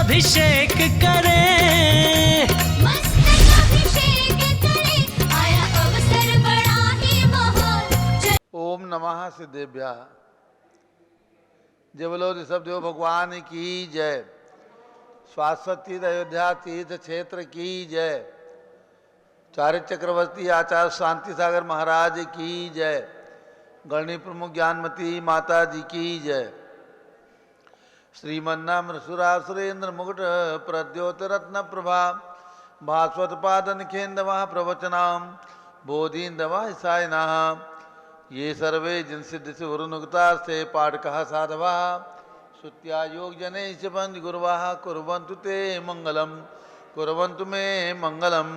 अभिषेक करें, मस्तक अभिषेक करें, आया अवसर बड़ा ही महान। ओम नमः सिद्धेभ्यः। जय बोलो ऋषभदेव भगवान की जय। शाश्वत तीर्थ अयोध्या तीर्थ क्षेत्र की जय। चारित चक्रवर्ती आचार्य शांति सागर महाराज की जय। गणनी प्रमुख ज्ञानमती माता जी की जय। श्रीमन्नाम सुरासुरेंद्र मुकुट प्रद्योत रत्न प्रभा भास्वत पादन खेन्दवा प्रवचनाम बोधीन्दवा सायना ये सर्वे जिन सिद्ध से वरुनुगता से पाठ कहा साधवा श्रुत्या योग जने पंच गुरुवाह कुर्वन्तु ते मंगलम कुर्वन्तु मे मंगलम।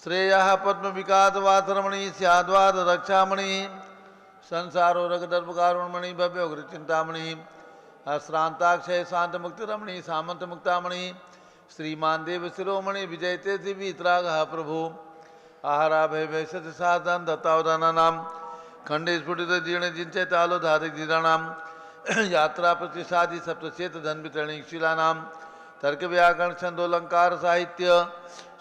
श्रेयः पद्म विकास वासरमणि स्याद्वाद रक्षामणि संसारो रगदर्पकारुणमणि भव्य उग्र चिंतामणि श्रांताक्षय शांत मुक्ति रमणी सामंत मुक्तामणि श्रीमान देव शिरोमणि विजयते दिवीतराग प्रभु आहारा भय वैश्य साधन दत्तावधाना नाम खंडे स्फुटित जीर्ण जिंचे तालो धारिक जीराणाम यात्रा प्रतिशादी सप्तचेत धन वितरणी शिला नाम तर्क व्याकरण छंदोलंकार साहित्य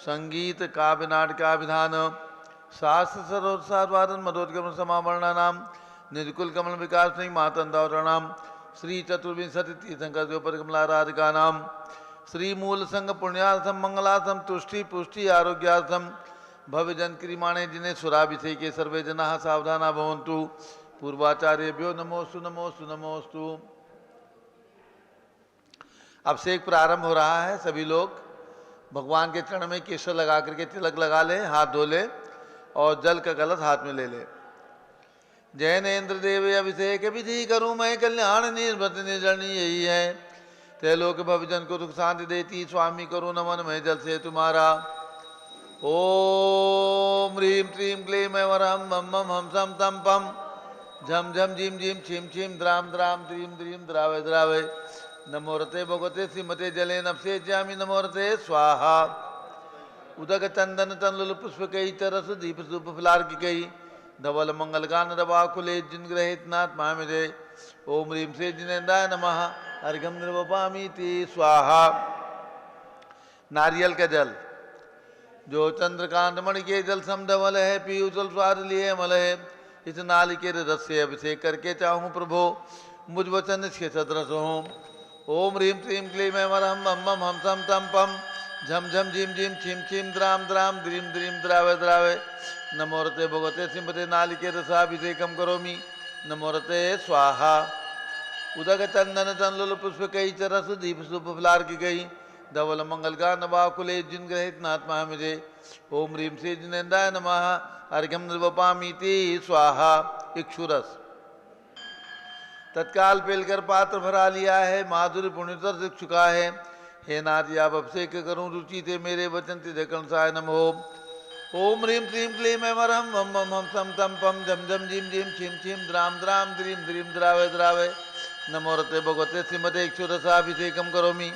संगीत काव्य नाटकाभिधान शास्त्र सरोत्सादवादन मधोद्गम समावरणा नाम निर्कुल कमल विकास सिंह महातंदावरणाम श्री चतुर्विंशति तीर्थंकर द्योपर कमलाराधिका नाम श्री मूल संघ पुण्यार्थम मंगलार्थम तुष्टि पुष्टि आरोग्यार्थम भव्य जन क्रियमाणे जिन्हें सुराभिषेक के सर्वे जना सावधाना भवन्तु। पूर्वाचार्यभ्यो नमोस्तु नमोस्तु नमोस्तु। अभिषेक प्रारंभ हो रहा है। सभी लोग भगवान के चरण में केसर लगा करके तिलक लगा ले, हाथ धो ले और जल का कलश हाथ में ले ले। जैनेन्द्र देव अभिषेक विधि करूं मैं कल्याण निर्भत निर्जनी यही है। त्रैलोक भवजन को दुख शांति देती स्वामी करूं नमन मैं जल से तुम्हारा। ओम ह्रीं क्लीं क्लीं वरहम मम मम हम सम तम पम झम झम झिम झिम छिम छिम द्राम द्राम द्रीम द्रीम द्रावे द्रावे नमोरते भगवते श्रीमते जले नपसे ज्यामि नमोरते स्वाहा। उदक चंदन तनलुल पुष्प कई तरस दीप सूप फलार की कई धवल मंगल गान रवा कुले जिन ग्रहित नाथ महामिरे। ओम ह्रीं से जिनेन्द्राय नमः अर्घम निर्वपामीति स्वाहा। नारियल का जल जो चंद्रकांत मणि के जल समधवल है पीयू जल स्वाद लिए मल है। इस नालिके रस से अभिषेक करके चाहूँ प्रभो मुझ वचन इसके सदरस हों। ओम ह्रीं क्लीं क्लीं वरहम मम मम हम सम तम पम झम झम झिम झिम छिम छिम द्राम द्राम द्रीम द्रीम द्रावे द्रावे नमोरते भगवते सिंहते नालिके रसाभिषेकम करोमि नमोरते स्वाहा। उदक चंदन तनलुल पुष्प कई चरस दीप सुप फलार की गई धवल मंगल गा नवाकुले जिन ग्रहित नाथ महामिरे। ओम ह्रीं से जिनेन्द्राय नमः अर्घ्यम निर्वपामीति स्वाहा। इक्षुरस तत्काल पेलकर पात्र भरा लिया है, माधुर्य पुण्यतर से चुका है। हे नाथ आप अभिषेक करूं रुचि थे मेरे वचन तिदकन साय नमो। ओम ह्रीं क्लीं क्लीं वरहम मम मम हम सम तम पम झम झम झिम झिम छिम छिम द्राम द्राम द्रीम द्रीम द्रावे द्रावे नमोरते भगवते श्रीमते इक्षुरसाभिषेकम करोमि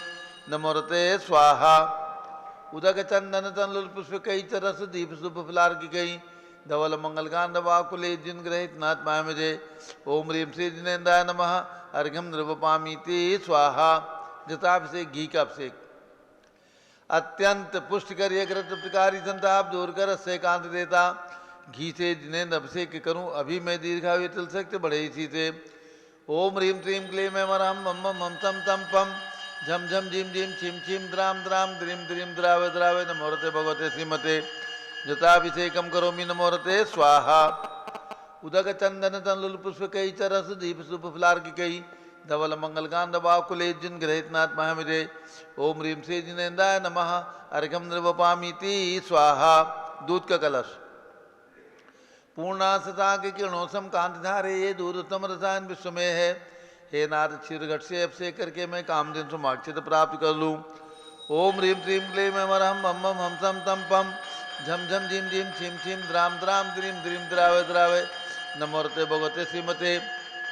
नमोरते स्वाहा। उदक चंदन तनलुल पुष्प कई चरस दीप सुप फलार की कई धवल मंगल गान वाकुले जिन ग्रहित नाथ महामिरे। ओम ह्रीं से जिनेन्द्राय नमः अर्घ्यम निर्वपामीति स्वाहा। जताभिषेक घी का अभिषेक अत्यंत पुष्ट कर ग्रत प्रकारी संताप दूर कर से कांत देता। घी से जिनेन्द्र अभिषेक करूं अभी मैं दीर्घायु तिल सकते बढ़े इसी से। ओम ह्रीं क्लीं क्लीं वरहम मम मम हम सम तम पम झम झम झिम झिम छिम छिम द्राम द्राम द्रीम द्रीम द्रावे द्रावे नमोरते भगवते श्रीमते जताभिषेकम करोमि नमोरते स्वाहा। उदक चंदन तनलुल पुष्प कई चरस दीप सुप फलार की कई धवल मंगल गान वाकुले जिन ग्रहित नाथ महामिरे। ओम ह्रीं से जिनेन्द्राय नमः अर्घ्यम निर्वपामीति स्वाहा। दूध का कलश पूर्णासता के किरणों सम कांत धारे ये दूध उत्तम रसायन विश्व में है। हे नाथ क्षीरघट से अभिषेक करके मैं कामधेनु समाक्षित प्राप्त कर लूँ। ओम ह्रीं क्लीं क्लीं वरहम मम मम हम सम तम पम झम झम झिम झिम छिम छिम द्राम द्राम द्रीम द्रीम द्रावे द्रावे नमोरते भगवते श्रीमते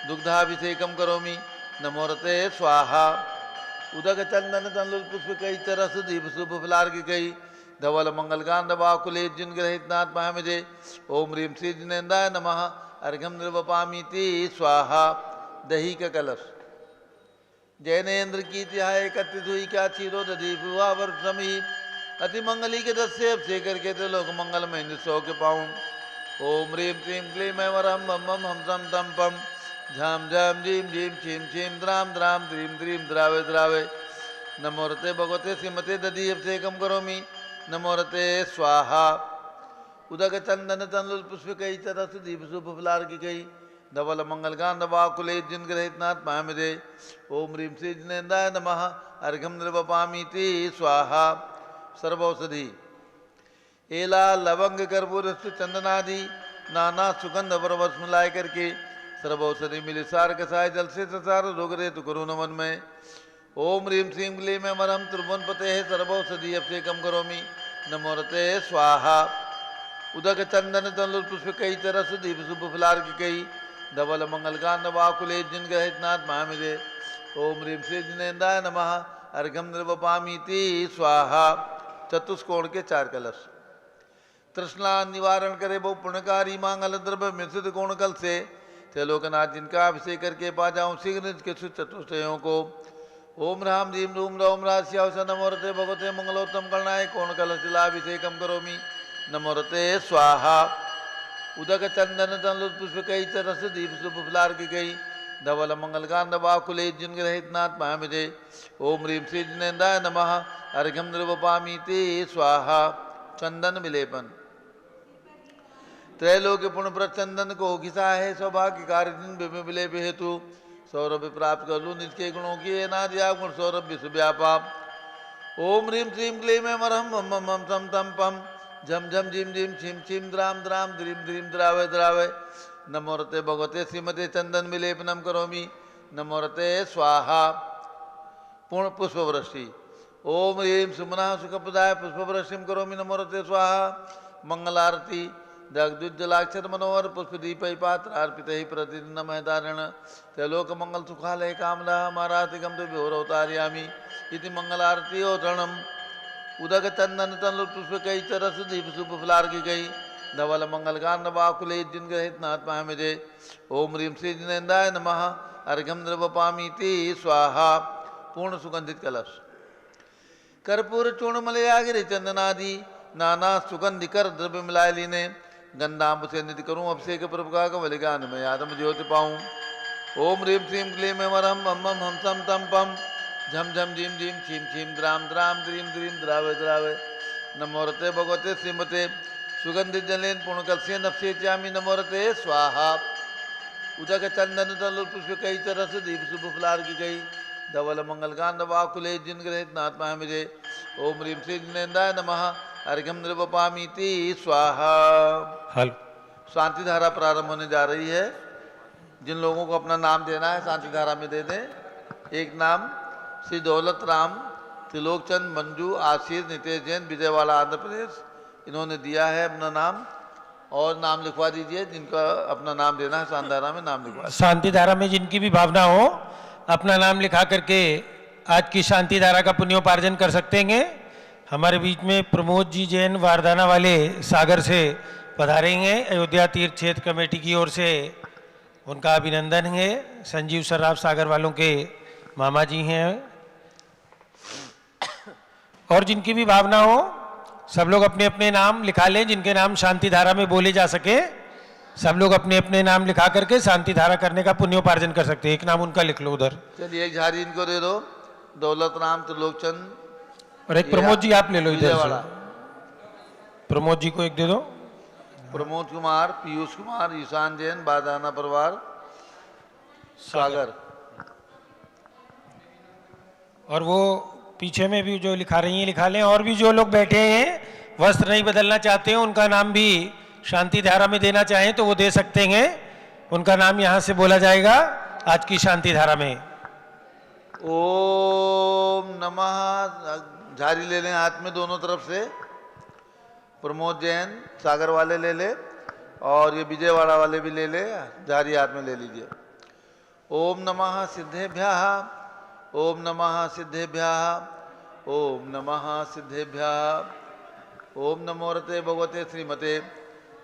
दुग्धाभिषेकम करोमि नमोरते स्वाहा। उदक चंदन तनलुल पुष्प कई चरस दीप सुप फलार की कई धवल मंगल गान वाकुले जिन ग्रहित नाथ महामिरे। ओम ह्रीं से जिनेन्द्राय नमः अर्घ्यम निर्वपामीति स्वाहा। दही का कलश जैनेन्द्र की तिहाय कथित हुई क्या चीरो दधी हुआ वर्षमी अति मंगली के दस्य अब से करके थे लोक मंगल में सौ के पाऊं ओम ह्रीम क्लीम क्लीम वरम बम बम हम सम तम पम झम झम झीम झीम छीम छीम द्राम द्राम द्रीम द्रीम द्रावे द्रावे नमोरते भगवते श्रीमते दधी अब से कम करोमी नमोरते स्वाहा उदक चंदन तंदुल पुष्प कई तरस दीप सुप फलार की कई धवल मंगल गान नवाकुले जिन ग्रहित नाथ महामिदे ओम ह्रीम श्री जिनेन्द्राय नमः अर्घम निर्वपामीति स्वाहा सर्वौषधि एला लवंग कर्पूर चंदनादि नाना सुगंध परवश मिलाय करके सर्वौषधि मिले सार कसाय जल से ससार रोग रे तु करो नमन में ओम ह्रीम श्रीम क्लीम में मरम त्रिभुवन पते है सर्वौषधि अब से कम करोमी नमोरते स्वाहा उदक चंदन तंदुल पुष्प कई तरस दीप सुप फलार की कई धवल मंगल गान वाकुले जिन ग्रहित नाथ महामिदे ओम ह्रीम श्री जिनेन्द्राय नमः अर्घम निर्वपामीति स्वाहा चतुष्कोण के 4 कलश तृष्णा निवारण करे बहु पुण्यकारी मांगल द्रव्य मिश्रित कोण कल से त्रिलोकनाथ जिनका अभिषेक करके पा जाऊं शीघ्र के चतुष्टयों को ओम राम रीम रूम रोम राश्यावस नमोरते भगवते मंगलोत्तम गणनाय कोण कलशिलाभिषेकम करोमी नमोरते स्वाहा उदक चंदन तंदुल पुष्प कई तरस दीप सुप फलार की गई धवल मंगल गान वाकुले जिन ग्रहित नाथ महामिदे ओम ह्रीम श्री जिनेन्द्राय नमः अर्घम निर्वपामीति स्वाहा चंदन विलेपन त्रैलोक्य पुण्य प्रचंदन को घिसा है सौभाग्य कार्य दिन विलेप हेतु सौरभ प्राप्त कर लू निज के गुणों की नादिया गुण सौरभ विश्व व्यापा ओम ह्रीम श्रीम क्लीम मरहम मम मम मम सम तम पम झम झम झीम झीम छीम छीम द्राम द्राम द्रीम द्रीम द्रावे द्रावे नमोरते भगवते श्रीमते चंदन विलेपनम करोमी नमोरते स्वाहा पूर्ण पुष्प वृष्टि ओम ह्रीम सुमना सुखप्रदाय पुष्प वृष्टिम करोमी नमोरते स्वाहा मंगलारती दग्धुज्जलाक्षर मनोहर पुष्प दीप पात्र अर्पित ही प्रतिदिन नमः दारण त्रैलोक मंगल सुखालय कामदा मारातिगम तो विहोरवतार्यामी इति मंगलारती ओधरणम उदक चंदन तंदुल पुष्प कई तरस दीप सुप फलार की गई धवल मंगल गान वाकुले जिन ग्रहित नाथ महामिदे ओम ह्रीम श्री जिनेन्द्राय नमः अर्घम निर्वपामीति स्वाहा पूर्ण सुगंधित कलश कर्पूर चूर्ण मलयागिरि चंदनादि नाना सुगंधिकर द्रव्य मिलाय लीने गंधाम्ब से निधि करूं अभिषेक प्रभुका कवलिगान में आदम ज्योति पाऊं ओम ह्रीम श्रीम क्लीम मरम मम मम हम सम तम पम झम झम झीम झीम छीम छीम द्राम द्राम द्रीम द्रीम द्रावे द्रावे नमोरते भगवते श्रीमते सुगंधित जलेन पुण्यकलसे नफसे चामी नमोरते स्वाहा उदक चंदन तंदुल पुष्प कई तरस दीप सुप फलार की गई धवल मंगल गान वाकुले जिन ग्रहित नाथ महामिदे ओम ह्रीम श्री जिनेन्द्राय नमः अर्घम निर्वपामीति स्वाहा हल शांति धारा प्रारंभ होने जा रही है। जिन लोगों को अपना नाम देना है शांति धारा में दे दें। एक नाम श्री दौलत राम त्रिलोकचंद मंजू आशीष नितेश जैन विजयवाड़ा आंध्र प्रदेश, इन्होंने दिया है अपना नाम और नाम लिखवा दीजिए। जिनका अपना नाम देना है शांति धारा में नाम लिखवा। शांति धारा में जिनकी भी भावना हो अपना नाम लिखा करके आज की शांति धारा का पुण्योपार्जन कर सकते हैं। हमारे बीच में प्रमोद जी जैन वारदाना वाले सागर से पधारेंगे। अयोध्या तीर्थ क्षेत्र कमेटी की ओर से उनका अभिनंदन है। संजीव सराफ सागर वालों के मामा जी हैं। और जिनकी भी भावना हो सब लोग अपने अपने नाम लिखा लें। जिनके नाम शांति धारा में बोले जा सके सब लोग अपने अपने नाम लिखा करके शांति धारा करने का पुण्योपार्जन कर सकते हैं। एक नाम उनका लिख लो उधर। चलिए एक झाड़ी इनको दे दो, दौलत राम त्रिलोकचंद। और एक प्रमोद जी आप ले लो इधर से। प्रमोद जी को एक दे दो। प्रमोद कुमार, पीयूष कुमार, ईशान जैन, बादाना परिवार सागर। और वो पीछे में भी जो लिखा रही हैं लिखा लें। और भी जो लोग बैठे हैं वस्त्र नहीं बदलना चाहते हैं उनका नाम भी शांति धारा में देना चाहें तो वो दे सकते हैं। उनका नाम यहाँ से बोला जाएगा आज की शांति धारा में। ओम नमः। झाड़ी ले लें हाथ में दोनों तरफ से। प्रमोद जैन सागर वाले ले ले और ये विजयवाड़ा वाले भी ले ले, झाड़ी हाथ में ले लीजिए। ओम नमः सिद्धेभ्यः, ओम नमः सिद्धेभ्यः, ओम नमः सिद्धेभ्यः। ओम नमोरते भगवते श्रीमते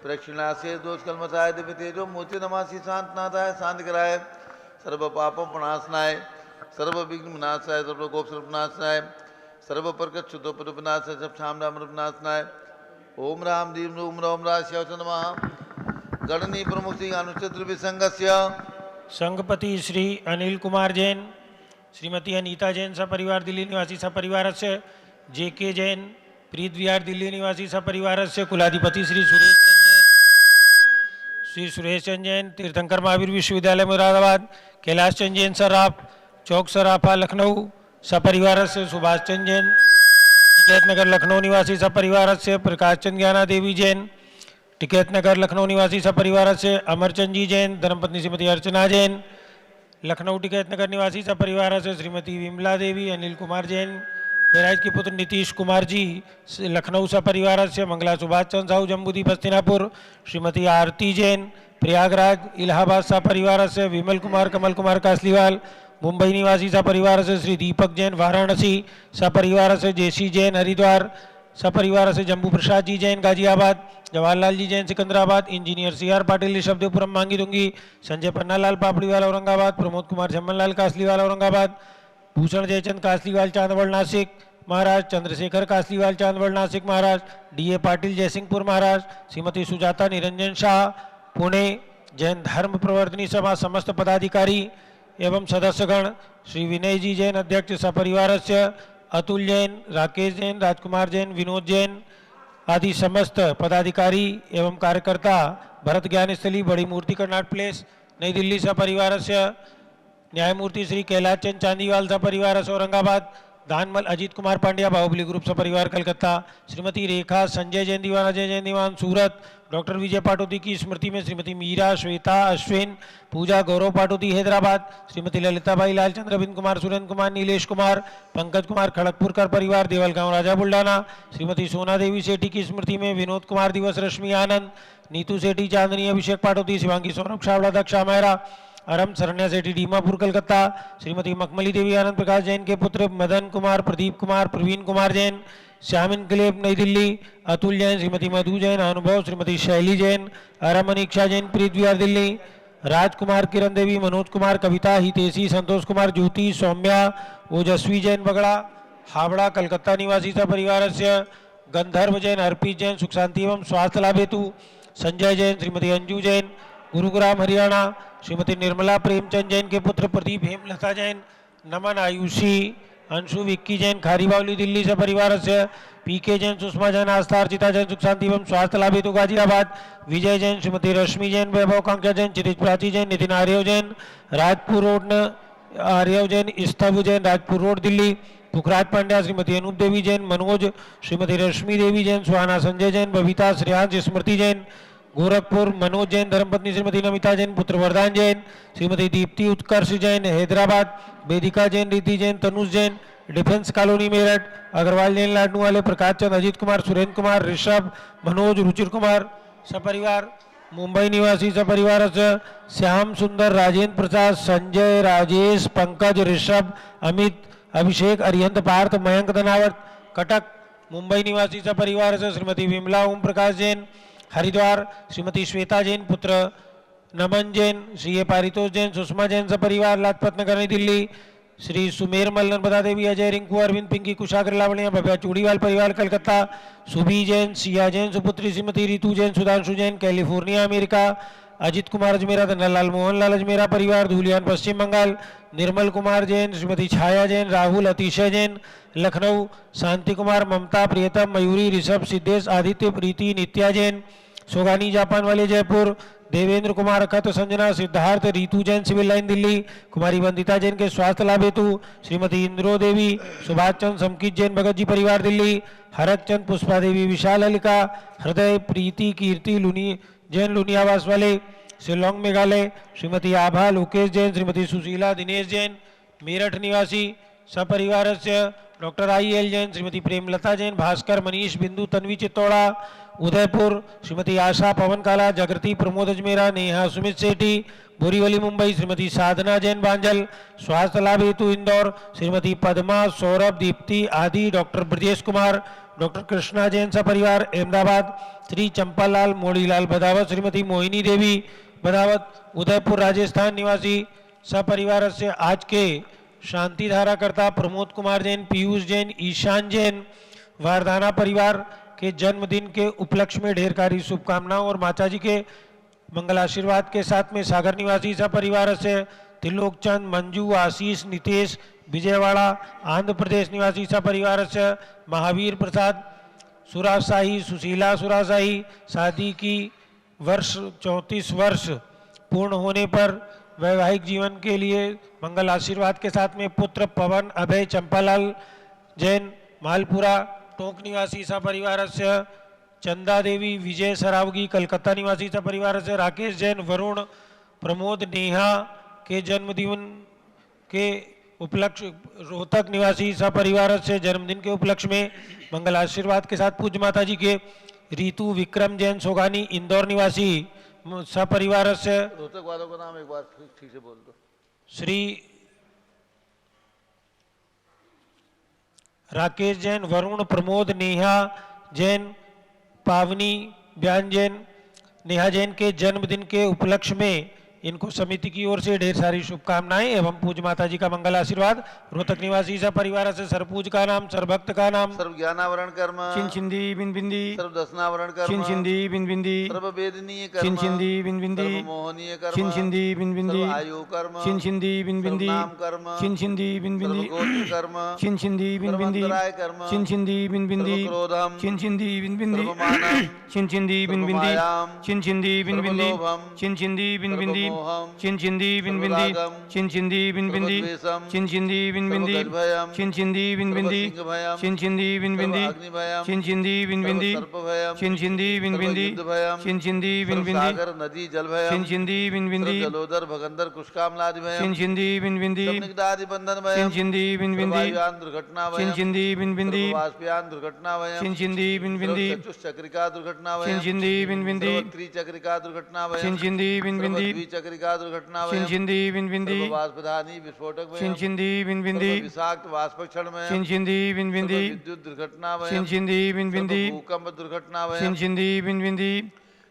प्रक्षिणा से दोष कलमसाय दिव्य तेजो मूर्ति नमासी शांतनाथाय शांति कराय सर्व पापों प्रणाशनाय सर्वविघ्न विनाशाय सर्वगोप सर्वनाशाय सर्वप्रकट शुद्धोपनाशाय सब शाम राम रूपनाशनाय ओम राम दीम ओम राम राशियाय नमः गणनी प्रमुख श्री अनुचित विसंगस्य संघपति श्री अनिल कुमार जैन, श्रीमती अनीता जैन सपरिवार दिल्ली निवासी सपरिवारस्य, JK जैन प्रीत विहार दिल्ली निवासी सपरिवारस्य, कुलाधिपति श्री सुरेश चंद जैन तीर्थंकर महावीर विश्वविद्यालय मुरादाबाद, कैलाश चंद जैन सराफ चौक सराफा लखनऊ सपरिवारस्य, सुभाष चंद जैन टिकैत नगर लखनऊ निवासी सपरिवारस्य, प्रकाश चंद ज्ञाना देवी जैन टिकैत नगर लखनऊ निवासी सपरिवारस्य, अमरचंद जी जैन धर्मपत्नी श्रीमती अर्चना जैन लखनऊ टिकैत नगर निवासी सपरिवारस्य, श्रीमती विमला देवी अनिल कुमार जैन बहराइच के पुत्र नीतीश कुमार जी लखनऊ सपरिवारस्य, मंगला सुभाष चंद्र साहू जम्बूदीप हस्तिनापुर, श्रीमती आरती जैन प्रयागराज इलाहाबाद सपरिवारस्य, विमल कुमार कमल कुमार कासलीवाल मुंबई निवासी सपरिवारस्य, Shri Deepak Jain Varanasi सपरिवारस्य, JC Jain Haridwar सपरिवारस्य, Jambu Prasad ji Jain Ghaziabad, Jawaharlal ji Jain Secunderabad, engineer CR Patil Rishabhdevpuram मांगी दूंगी, संजय पन्नालाल पापड़ीवाल औरंगाबाद, प्रमोद कुमार झम्मनलाल कासलीवाल औरंगाबाद, भूषण जयचंद कासलीवाल चांदवड़ नासिक महाराज, चंद्रशेखर कासलीवाल चांदवड़ नासिक महाराज, DA पाटिल जयसिंहपुर महाराज, श्रीमती सुजाता निरंजन शाह पुणे, जैन धर्म प्रवर्तनी सभा समस्त पदाधिकारी एवं सदस्यगण, श्री विनय जी जैन अध्यक्ष सपरिवारस्य, अतुल जैन राकेश जैन राजकुमार जैन विनोद जैन आदि समस्त पदाधिकारी एवं कार्यकर्ता भरत ज्ञान स्थली बड़ी मूर्ति कर्नाट प्लेस नई दिल्ली सपरिवारस्य, न्यायमूर्ति श्री कैलाश चंद चांदीवाल सपरिवारस्य औरंगाबाद, दानमल अजीत कुमार पांड्या बाहुबली ग्रुप सपरिवार कलकत्ता, श्रीमती रेखा संजय जैन दीवान अजय जैन दीवान सूरत, डॉक्टर विजय पाटोदी की स्मृति में श्रीमती मीरा श्वेता अश्विन पूजा गौरव पाटोदी हैदराबाद, श्रीमती ललिताबाई लालचंद्र अरविंद कुमार सुरेंद्र कुमार नीलेश कुमार पंकज कुमार खड़गपुरकर परिवार देवलगांव राजा बुल्डाना, श्रीमती सोना देवी सेठी की स्मृति में विनोद कुमार दिवस रश्मि आनंद, नीतू सेठी चांदनी अभिषेक पाटोदी शिवांगी सौरभ छावड़ा दक्षा मेहरा अरम सरण्या सेठी डीमापुर कलकत्ता, श्रीमती मखमली देवी आनंद प्रकाश जैन के पुत्र मदन कुमार प्रदीप कुमार प्रवीण कुमार जैन श्याम इनकलेब नई दिल्ली, अतुल जैन श्रीमती मधु जैन अनुभव, श्रीमती शैली जैन अरम अनीक्षा जैन प्रीत विहार दिल्ली, राजकुमार किरण देवी मनोज कुमार कविता हितेशी संतोष कुमार ज्योति सौम्या ओजस्वी जैन बगड़ा हावड़ा कलकत्ता निवासी सपरिवारस्य, गंधर्व जैन अर्पित जैन सुख शांति एवं स्वास्थ्य लाभ हेतु, संजय जैन श्रीमती अंजू जैन गुरुग्राम हरियाणा, श्रीमती निर्मला प्रेमचंद जैन के पुत्र प्रदीप हेमलता जैन नमन आयुषी अंशु विक्की जैन खारीबावली दिल्ली से परिवार से, PK जैन सुषमा जैन आस्था अर्चिता जैन सुख शांति एवं स्वास्थ्य लाभ हेतु गाजियाबाद, विजय जैन श्रीमती रश्मि जैन वैभव कांक्षा जैन चितिज प्राची जैन नितिन आर्यव जैन राजपुर रोड आर्यव जैन स्तव जैन राजपुर रोड दिल्ली, पुखराज पांड्या श्रीमती अनूप देवी जैन मनोज श्रीमती रश्मि देवी जैन सुहाना संजय जैन बबीता श्रेयांश स्मृति जैन गोरखपुर, मनोज जैन धर्मपत्नी श्रीमती नमिता जैन पुत्र वरदान जैन, श्रीमती दीप्ति उत्कर्ष जैन हैदराबाद, वेदिका जैन रिद्धि जैन तनुज जैन डिफेंस कॉलोनी मेरठ, अग्रवाल जैन लाडनू वाले प्रकाश चंद अजीत कुमार सुरेंद्र कुमार ऋषभ मनोज रुचिर कुमार सपरिवार, मुंबई निवासी सपरिवार से श्याम सुंदर राजेंद्र प्रसाद संजय राजेश पंकज ऋषभ अमित अभिषेक अरिहंत पार्थ मयंक धनावत, कटक मुंबई निवासी सपरिवार से श्रीमती विमला ओम प्रकाश जैन हरिद्वार, श्रीमती श्वेता जैन पुत्र नमन जैन, श्री ए पारितोष जैन सुषमा जैन सपरिवार लाजपत नगर नई दिल्ली, श्री सुमेर मल नर्मदा देवी अजय रिंकू अरविंद पिंकी कुशागर लावणिया भव्या चूड़ीवाल परिवार कलकत्ता, सुबी जैन सिया जैन सुपुत्री श्रीमती रितु जैन सुधांशु जैन कैलिफोर्निया अमेरिका, अजित कुमार अजमेरा धनलाल मोहन लाल अजमेरा परिवार धूलियान पश्चिम बंगाल, निर्मल कुमार जैन श्रीमती छाया जैन राहुल अतिशय जैन लखनऊ, शांति कुमार ममता प्रियतम मयूरी ऋषभ सिद्धेश आदित्य प्रीति नित्या जैन सोगानी जापान वाले जयपुर, देवेंद्र कुमार अखत संजना सिद्धार्थ रीतू जैन सिविल लाइन दिल्ली, कुमारी वंदिता जैन के स्वास्थ्य लाभ हेतु श्रीमती इंद्रो देवी सुभाष चंद समकित जैन भगत जी परिवार दिल्ली, हरक चंद पुष्पा देवी विशाल हलिका, हृदय प्रीति कीर्ति लुनी जैन लुनियावास वाले शिलोंग मेघालय, श्रीमती आभा लोकेश जैन श्रीमती सुशीला दिनेश जैन मेरठ निवासी सपरिवार से, डॉक्टर IL जैन श्रीमती प्रेमलता जैन भास्कर मनीष बिंदु तन्वी चित्तौड़ा उदयपुर, श्रीमती आशा पवन काला जागृति प्रमोद अजमेरा नेहा सुमित सेठी बोरीवली मुंबई, श्रीमती साधना जैन बांजल स्वास्थ्य लाभ हेतु इंदौर, श्रीमती पद्मा सौरभ दीप्ति आदि, डॉक्टर ब्रजेश कुमार डॉक्टर कृष्णा जैन सपरिवार अहमदाबाद, श्री चंपालाल मोड़ीलाल बदावत श्रीमती मोहिनी देवी बदावत उदयपुर राजस्थान निवासी सपरिवार से आज के शांतिधाराकर्ता प्रमोद कुमार जैन, पीयूष जैन, ईशान जैन, वारदाना परिवार के जन्मदिन के उपलक्ष्य में ढेर सारी शुभकामनाओं और माताजी के मंगल आशीर्वाद के साथ में सागर निवासी सा परिवार से त्रिलोक चंद, मंजू, आशीष, नितेश, विजयवाड़ा आंध्र प्रदेश निवासी सा परिवार से महावीर प्रसाद सुराशाही, सुशीला सुराशाही शादी की वर्ष 34 वर्ष पूर्ण होने पर वैवाहिक जीवन के लिए मंगल आशीर्वाद के साथ में पुत्र पवन, अभय, चंपालाल जैन, मालपुरा टोंक निवासी सा परिवार से चंदा देवी, विजय सरावगी कलकत्ता निवासी सा परिवार से राकेश जैन, वरुण, प्रमोद, नेहा के जन्मदिन के उपलक्ष्य रोहतक निवासी सा परिवार से जन्मदिन के उपलक्ष्य में मंगल आशीर्वाद के साथ पूज्य माता जी के रीतु विक्रम जैन सोगानी इंदौर निवासी सपरिवार से रोहतक वालों का नाम एक बार ठीक से बोल दो। श्री राकेश जैन, वरुण, प्रमोद, नेहा जैन, पावनी, ब्यान जैन, नेहा जैन के जन्मदिन के उपलक्ष्य में इनको समिति की ओर से ढेर सारी शुभकामनाएं एवं पूज्य माता जी का मंगल आशीर्वाद। रोहतक निवासी सा परिवार से सरपूज का नाम, सरभक्त का नाम, सर्व ज्ञानावरण कर्म, चिंचिंदी बिन बिंदी, सर्व दसनावरण कर्म, चिंचिंदी बिन बिंदी, सर्व वेदनीय कर्म, चिंचिंदी बिन बिंदी, सर्व मोहनीय कर्म, चिंचिंदी बिन बिंदी, सर्व आयु कर्म, चिंचिंदी बिन बिंदी, सर्व नाम कर्म, चिंचिंदी बिन सर्व बिंदी, गोत्र कर्म, चिंचिंदी बिन सर्व बिंदी, अंतराय कर्म, चिंचिंदी बिन बिंदी, सर्व क्रोधम, चिंचिंदी बिन बिंदी, सर्व मानम, चिंचिंदी बिन बिंदी, सर्वमायाम, चिंचिंदी बिन बिंदी, सर्वलोभम, चिंचिंदी बिन बिंदी, सर्वमोहम, चिंचिंदी बिन बिंदी, सर्वरागम, चिंचिंदी बिन बिंदी, सर्वद्वेषम, चिंचिंदी बिन बिंदी, सर्वगजभयम, चिंचिंदी बिन बिंदी, सर्वसिंहभयम, चिंचिंदी बिन बिंदी, सर्वाग्निभयम, चिंचिंदी बिन बिंदी, सर्वसर्पभयम, चिंचिंदी बिन बिंदी, सर्वयुद्धभयम, चिंचिंदी बिन बिंदी, सर्वसागर नदी जलभयम, चिंचिंदी बिन बिंदी, जलोदर भगंदर कुष्कामलादिभयम, चिंचिंदी बिन बिंदी, निगदादि बंधनभयम, चिंचिंदी बिन बिंदी, सर्ववायुयान दुर्घटनाभयम, चिंचिंदी बिन बिंदी, सर्ववाष्पयान दुर्घटनाभयम, चिंचिंदी बिन बिंदी, चतुश्चक्रिका दुर्घटनाभयम, चिंचिंदी बिन बिंदी, त्रिचक्रिका दुर्घटनाभयम, चिंचिंदी बिन बिंदी, द्विचक्रिका दुर्घटनाभयम, चिंचिंदी बिन बिंदी, सर्ववाष्पधानी विस्फोटक चिंचिंदी बिन बिंदी, विषाक्त वाष्पक्षणमयम, चिंचिंदी बिन बिंदी, विद्युत दुर्घटनाभयम, चिंचिंदी बिन बिंदी, भूकंप दुर्घटनाभयम, चिंचिंदी बिन बिंदी,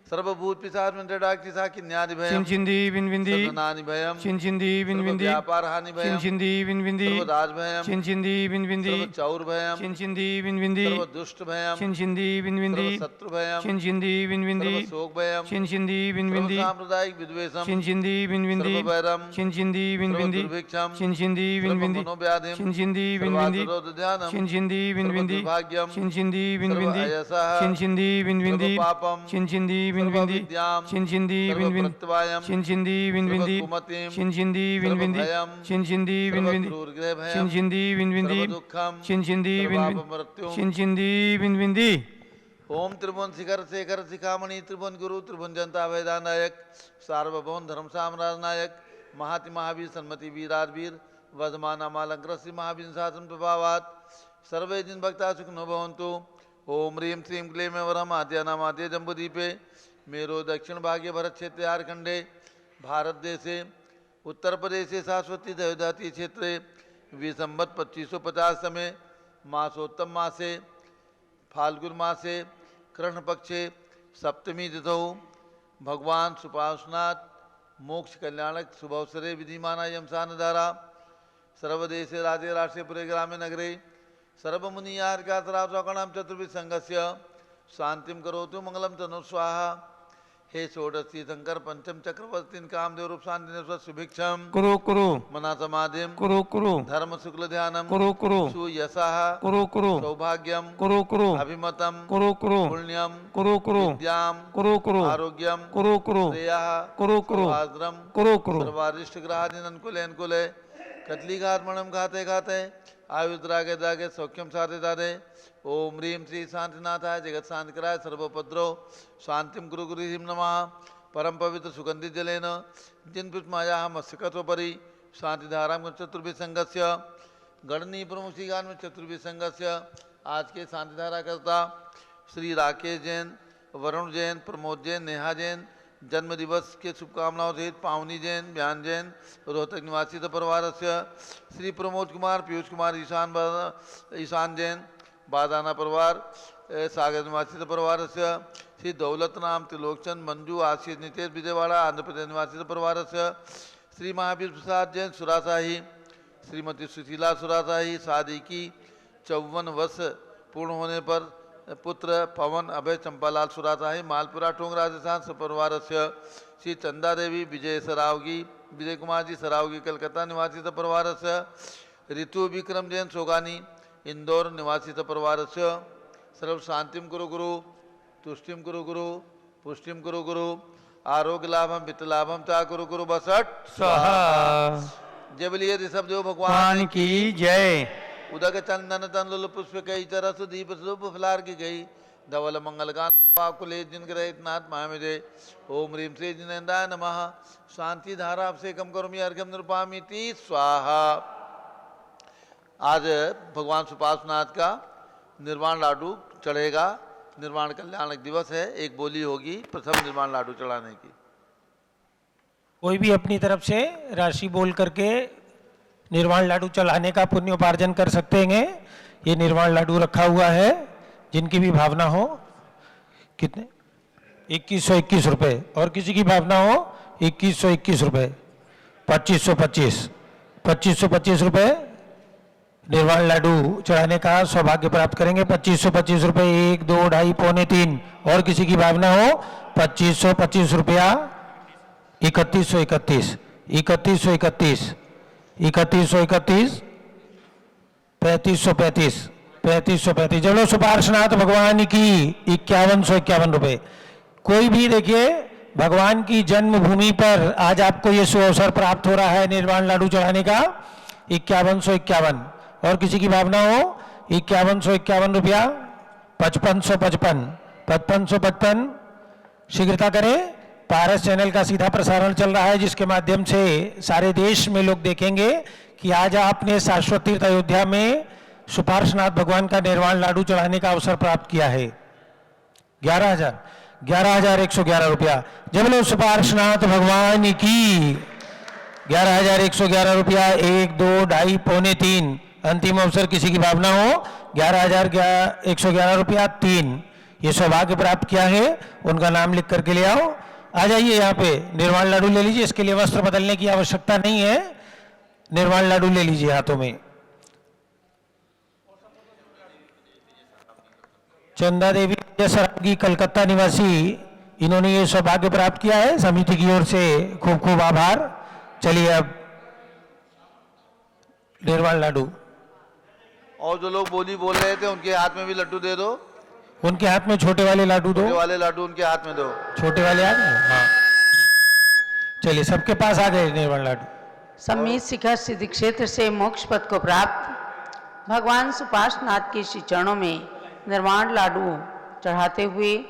सर्वभूत पिशाच मंत्रडाक्षिसा किन्यादिभयम, चिंचिंदी बिन बिंदी, सर्वनानिभयम, चिंचिंदी बिन बिंदी, व्यापार हानिभयम, चिंचिंदी बिन बिंदी, सर्वदासभयम, चिंचिंदी बिन बिंदी, सर्वचौरभयम, चिंचिंदी बिन बिंदी, सर्वदुष्टभयम, चिंचिंदी बिन बिंदी, सर्वशत्रुभयम, चिंचिंदी बिन बिंदी, सर्वशोकभयम, चिंचिंदी बिन बिंदी, सर्वसाम्प्रदायिक विद्वेषम, चिंचिंदी बिन बिंदी, सर्ववैरम, चिंचिंदी बिन बिंदी, सर्वदुर्भिक्षम, चिंचिंदी बिन बिंदी, सर्वमनोव्याधिम, चिंचिंदी बिन बिंदी, सर्वातुरोदध्यानम, चिंचिंदी बिन बिंदी, सर्वदुर्भाग्यम, चिंचिंदी बिन बिंदी, सर्वअयसः, चिंचिंदी बिन बिंदी, सर्वपापम, चिंचिंदी बिन बिंदी, सर्वविद्याम, चिंचिंदी बिन बिंदी, सर्वप्रत्यवायम, चिंचिंदी बिन बिंदी, सर्वकुमतिम, चिंचिंदी बिन बिंदी, सर्वभयम, चिंचिंदी बिन बिंदी, सर्वक्रूरगृहभयम, चिंचिंदी बिन बिंदी, सर्वदुःखम, चिंचिंदी बिन बिंदी, सर्वापमृत्युम। चिंचिंदी बिन बिंदी। ओम त्रिभुवन शिखर शेखर शिखामणि त्रिभुवन गुरु त्रिभुवन जनता वेदा नायक सार्वभौम धर्म साम्राज नायक महाति महावीर सन्मति वीराधवीर वर्धमान मालंकर श्री महावीर शासन प्रभावात सर्वे जिन भक्ता सुखनो भवन्तु। ओम ह्रीं श्रीं क्लीं वरम आद्या नाम आद्य जम्बूदीपे मेरो दक्षिण भाग्य भरत क्षेत्र झारखंडे भारत देशे उत्तर प्रदेशे शाश्वती दयोदाती क्षेत्रे विसंवत 2550 समय मासोत्तम मासे फाल्गुन मासे कृष्ण पक्षे सप्तमी तिथौ भगवान सुपार्श्वनाथ मोक्ष कल्याणक शुभ अवसरे विधिमाना यमसान धारा सर्वदेशे राज्ये राष्ट्रे पुरे ग्रामे नगरे सर्वमुनियार्कातरावकणाम चतुर्विध संघस्य शांतिम करोतु मंगलम तनु स्वाहा। हे षोडशी शंकर पंचम चक्रवर्ती कामदेव रूप शांति सुभिक्षम कुरु कुरु मना समाधिम कुरु कुरु धर्म शुक्ल ध्यानम कुरु कुरु सुयशः कुरु कुरु सौभाग्यम कुरु कुरु अभिमतम कुरु कुरु पुण्यम कुरु कुरु विद्याम कुरु कुरु आरोग्यम कुरु कुरु श्रेयः कुरु कुरु सर्वाद्रम कुरु कुरु सर्वारिष्ट ग्रहादीन अनुकूले अनुकूले कतली घातमणम खाते खाते आयुद्रागे दागे सौख्यम साधे दादे। ओम ह्रीं श्री शांतिनाथाय जगत शांतिकराय सर्वोपद्रव शांतिम गुरु गुरु नमः। परम पवित्र सुगंधित जलेन जिन पुष्पमाया मत्स्यकत्वपरि शांतिधाराम चतुर्भिः संघस्य गणनीय प्रमुख श्रीगान में चतुर्भिः संघस्य आज के शांतिधारा करता श्री राकेश जैन, वरुण जैन, प्रमोद जैन, नेहा जैन जन्म दिवस के शुभकामनाओं सहित पावनी जैन, ब्यान जैन रोहतक निवासी परिवार से श्री प्रमोद कुमार, पीयूष कुमार, ईशान जैन बादाना परिवार सागर निवासी परिवार से श्री दौलत नाम त्रिलोकचंद, मंजू, आशीष, नितेश, विजयवाड़ा आंध्र प्रदेश निवासी परिवार से श्री महावीर प्रसाद जैन सुराशाही श्रीमती सुशीला सुराशाही शादी की 54 वर्ष पूर्ण होने पर पुत्र पवन अभय चंपालाल सुराशाही मालपुरा टोंग राजस्थान सपरिवार से श्री चंदा देवी विजय सरावगी विजय कुमार जी सरावगी कलकत्ता निवासी सपरिवार से ऋतु विक्रम जैन सोगानी इंदौर निवासी सपरिवार से सर्व शांतिम कुरु गुरु तुष्टिम कुरु गुरु पुष्टिम कुरु गुरु आरोग्य लाभम वित्त लाभम चा कुरु गुरु बसट स्वाहा जय बोलिए ऋषभ देव भगवान भगवान की जय। उदक चंदन तन लुल पुष्प कई चरस दीप शुभ फलार की गई धवल मंगल गान कुले जिन ग्रहित नाथ महामिदे ओम ह्रीम श्री जिनेन्द्राय नमः शांति धारा आपसे कम करुमी अर्घ्यम निरुपामिति स्वाहा। आज भगवान सुपार्श्वनाथ का निर्वाण लाडू चढ़ेगा। निर्वाण कल्याणक दिवस है। एक बोली होगी प्रथम निर्वाण लाडू चढ़ाने की। कोई भी अपनी तरफ से राशि बोल करके निर्वाण लाडू चढ़ाने का पुण्योपार्जन कर सकते हैं। ये निर्वाण लाडू रखा हुआ है, जिनकी भी भावना हो। कितने? 2121 रुपये। और किसी की भावना हो 2121 रुपये। 2525 रुपये निर्वाण लाडू चढ़ाने का सौभाग्य प्राप्त करेंगे। 2525 रुपये 1 2 2.5 पौने 3। और किसी की भावना हो 2525 रुपया 3131 3131 3131 3535 3535। चलो सुपार्श्वनाथ भगवान की 5151 रुपये। कोई भी देखिए भगवान की जन्मभूमि पर आज आपको ये सुअवसर प्राप्त हो रहा है निर्वाण लाडू चढ़ाने का। 5151। और किसी की भावना हो 5151 रुपया 5555 शीघ्रता करें। पारस चैनल का सीधा प्रसारण चल रहा है, जिसके माध्यम से सारे देश में लोग देखेंगे कि आज आपने शाश्वत तीर्थ अयोध्या में सुपार्श्वनाथ भगवान का निर्वाण लाडू चढ़ाने का अवसर प्राप्त किया है। 11,111 रुपया। जब लोग सुपार्श्वनाथ भगवान की 11,111 रुपया 1 2 2.5 पौने 3। अंतिम अवसर किसी की भावना हो 11,111 रुपया 3। ये सौभाग्य प्राप्त किया है, उनका नाम लिख करके ले आओ। आ जाइए यहाँ पे निर्वाण लाडू ले लीजिए। इसके लिए वस्त्र बदलने की आवश्यकता नहीं है। निर्वाण लाडू ले लीजिए हाथों में। चंदा देवी सरावगी कलकत्ता निवासी, इन्होंने ये सौभाग्य प्राप्त किया है। समिति की ओर से खूब खूब आभार। चलिए अब निर्वाण लाडू। और जो लोग बोली बोल रहे थे उनके हाथ में भी लड्डू दे दो। उनके हाथ में छोटे वाले लाडू दो। छोटे वाले लाडू उनके हाथ में दो। छोटे वाले आ गए? हाँ, चलिए सबके पास आ गए निर्वाण लाडू। सम्मित शिखर सिद्धि क्षेत्र से मोक्ष पद को प्राप्त भगवान सुपार्श्वनाथ के श्री चरणों में निर्वाण लाडू चढ़ाते हुए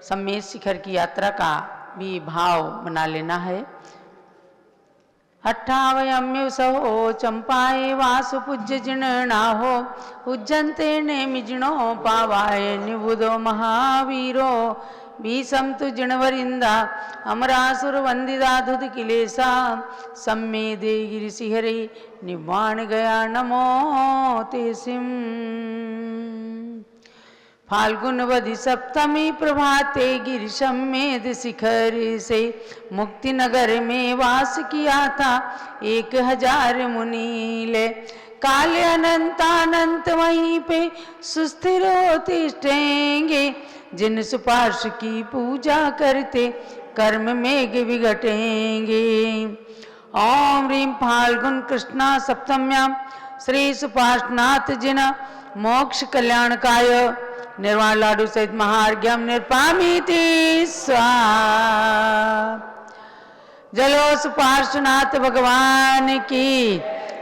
सम्मित शिखर की यात्रा का भी भाव बना लेना है। अट्ठावयम्युसहो चंपाए वासु पूज्य जिनाहो पूज्यन्ते नेमिजिनो पावाय निबुधो महावीरो भीषम तु जिणवरिंदा अमरासुर वंदिदा धुत किलेसा सम्मे दे गिरिशिहरे निवाण गया नमो तेसिम। फाल्गुन वधि सप्तमी प्रभाते गिरिशमेध शिखर से मुक्ति नगर में वास किया था 1000 मुनीले। काले अनंतानंत वहीं पे सुस्थिर होतिष्ठेंगे जिन सुपार्श की पूजा करते कर्म मेघ विघटेंगे। ओम ह्रीं फाल्गुन कृष्णा सप्तम्यां श्री सुपार्श्वनाथ जिना मोक्ष कल्याणकाय निर्वाण लाडू सहित महार्घ्यम निर्पामीति स्वाहा। जलो सुपार्श्वनाथ भगवान की,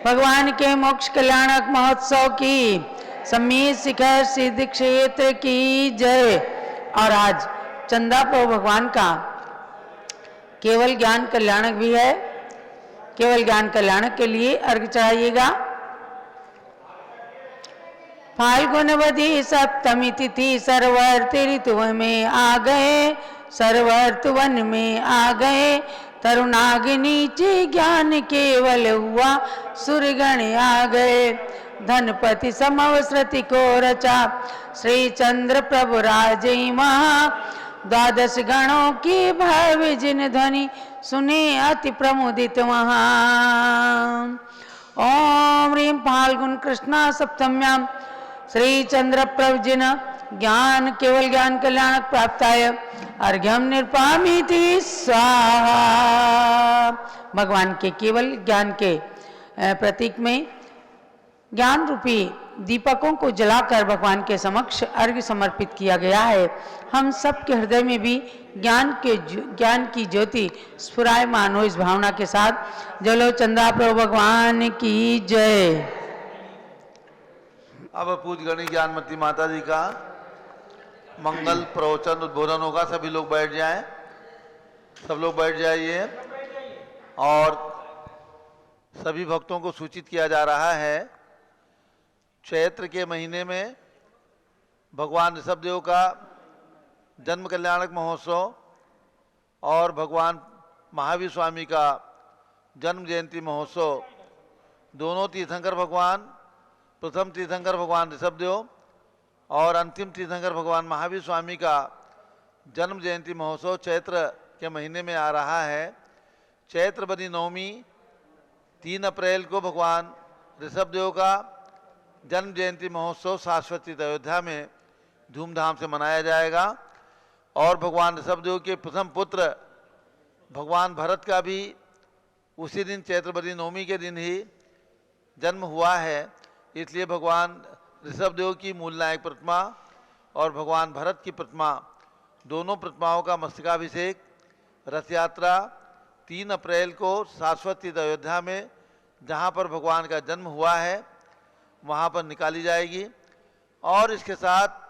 भगवान के मोक्ष कल्याणक महोत्सव की, सम्मित शिखर सिद्ध क्षेत्र की जय। और आज चंदा प्रभु भगवान का केवल ज्ञान कल्याणक भी है। केवल ज्ञान कल्याणक के लिए अर्घ चढ़ाइएगा। फाल्गुन वधि सप्तमी तिथि सर्वर्त ऋतु में आ गए, सर्वर्त वन में आ गए। तरुणाग्नि नीचे ज्ञान केवल हुआ, सुरगण आ गए। धनपति समवस्रति को रचा श्री चंद्र प्रभु राजै महा। 12 गणों की भव्य जिन ध्वनि सुने अति प्रमुदित वहाँ। ओम ह्रीं फाल्गुन कृष्णा सप्तम्यां श्री चंद्र प्रवजिन ज्ञान केवल ज्ञान कल्याण प्राप्ताय अर्घ्यम निर्पामीति स्वाहा। भगवान के केवल ज्ञान के प्रतीक में ज्ञान रूपी दीपकों को जलाकर भगवान के समक्ष अर्घ्य समर्पित किया गया है। हम सबके हृदय में भी ज्ञान की ज्योति स्फुरायमान हो, इस भावना के साथ जलो चंदा प्रभु भगवान की जय। अब पूज गणी ज्ञानमती माता जी का मंगल प्रवचन उद्बोधन होगा। सभी लोग बैठ जाएं, सब लोग बैठ जाइए। और सभी भक्तों को सूचित किया जा रहा है, चैत्र के महीने में भगवान ऋषभदेव का जन्म कल्याणक महोत्सव और भगवान महावीर स्वामी का जन्म जयंती महोत्सव, दोनों तीर्थंकर भगवान, प्रथम तीर्थंकर भगवान ऋषभदेव और अंतिम तीर्थंकर भगवान महावीर स्वामी का जन्म जयंती महोत्सव चैत्र के महीने में आ रहा है। चैत्र बदी नवमी 3 अप्रैल को भगवान ऋषभदेव का जन्म जयंती महोत्सव शाश्वती अयोध्या में धूमधाम से मनाया जाएगा। और भगवान ऋषभदेव के प्रथम पुत्र भगवान भरत का भी उसी दिन चैत्र बदी नवमी के दिन ही जन्म हुआ है। इसलिए भगवान ऋषभदेव की मूल नायक प्रतिमा और भगवान भरत की प्रतिमा, दोनों प्रतिमाओं का मस्तकाभिषेक रथ यात्रा 3 अप्रैल को शाश्वती अयोध्या में, जहाँ पर भगवान का जन्म हुआ है, वहाँ पर निकाली जाएगी। और इसके साथ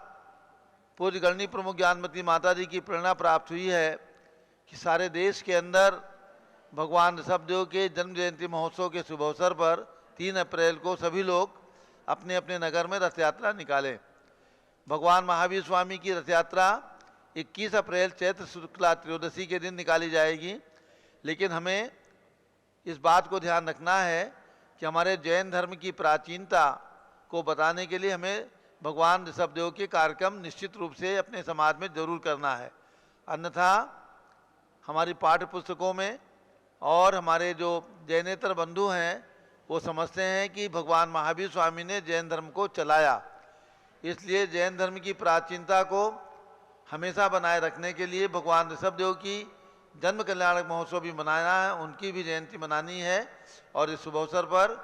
पूज्य गणनी प्रमुख ज्ञानमती माता जी की प्रेरणा प्राप्त हुई है कि सारे देश के अंदर भगवान ऋषभदेव के जन्म जयंती महोत्सव के शुभ अवसर पर 3 अप्रैल को सभी लोग अपने अपने नगर में रथ यात्रा निकालें। भगवान महावीर स्वामी की रथ यात्रा 21 अप्रैल चैत्र शुक्ला त्रयोदशी के दिन निकाली जाएगी। लेकिन हमें इस बात को ध्यान रखना है कि हमारे जैन धर्म की प्राचीनता को बताने के लिए हमें भगवान ऋषभदेव के कार्यक्रम निश्चित रूप से अपने समाज में जरूर करना है। अन्यथा हमारी पाठ्य पुस्तकों में और हमारे जो जैनेतर बंधु हैं वो समझते हैं कि भगवान महावीर स्वामी ने जैन धर्म को चलाया। इसलिए जैन धर्म की प्राचीनता को हमेशा बनाए रखने के लिए भगवान ऋषभदेव की जन्म कल्याणक महोत्सव भी मनाना है, उनकी भी जयंती मनानी है। और इस शुभ अवसर पर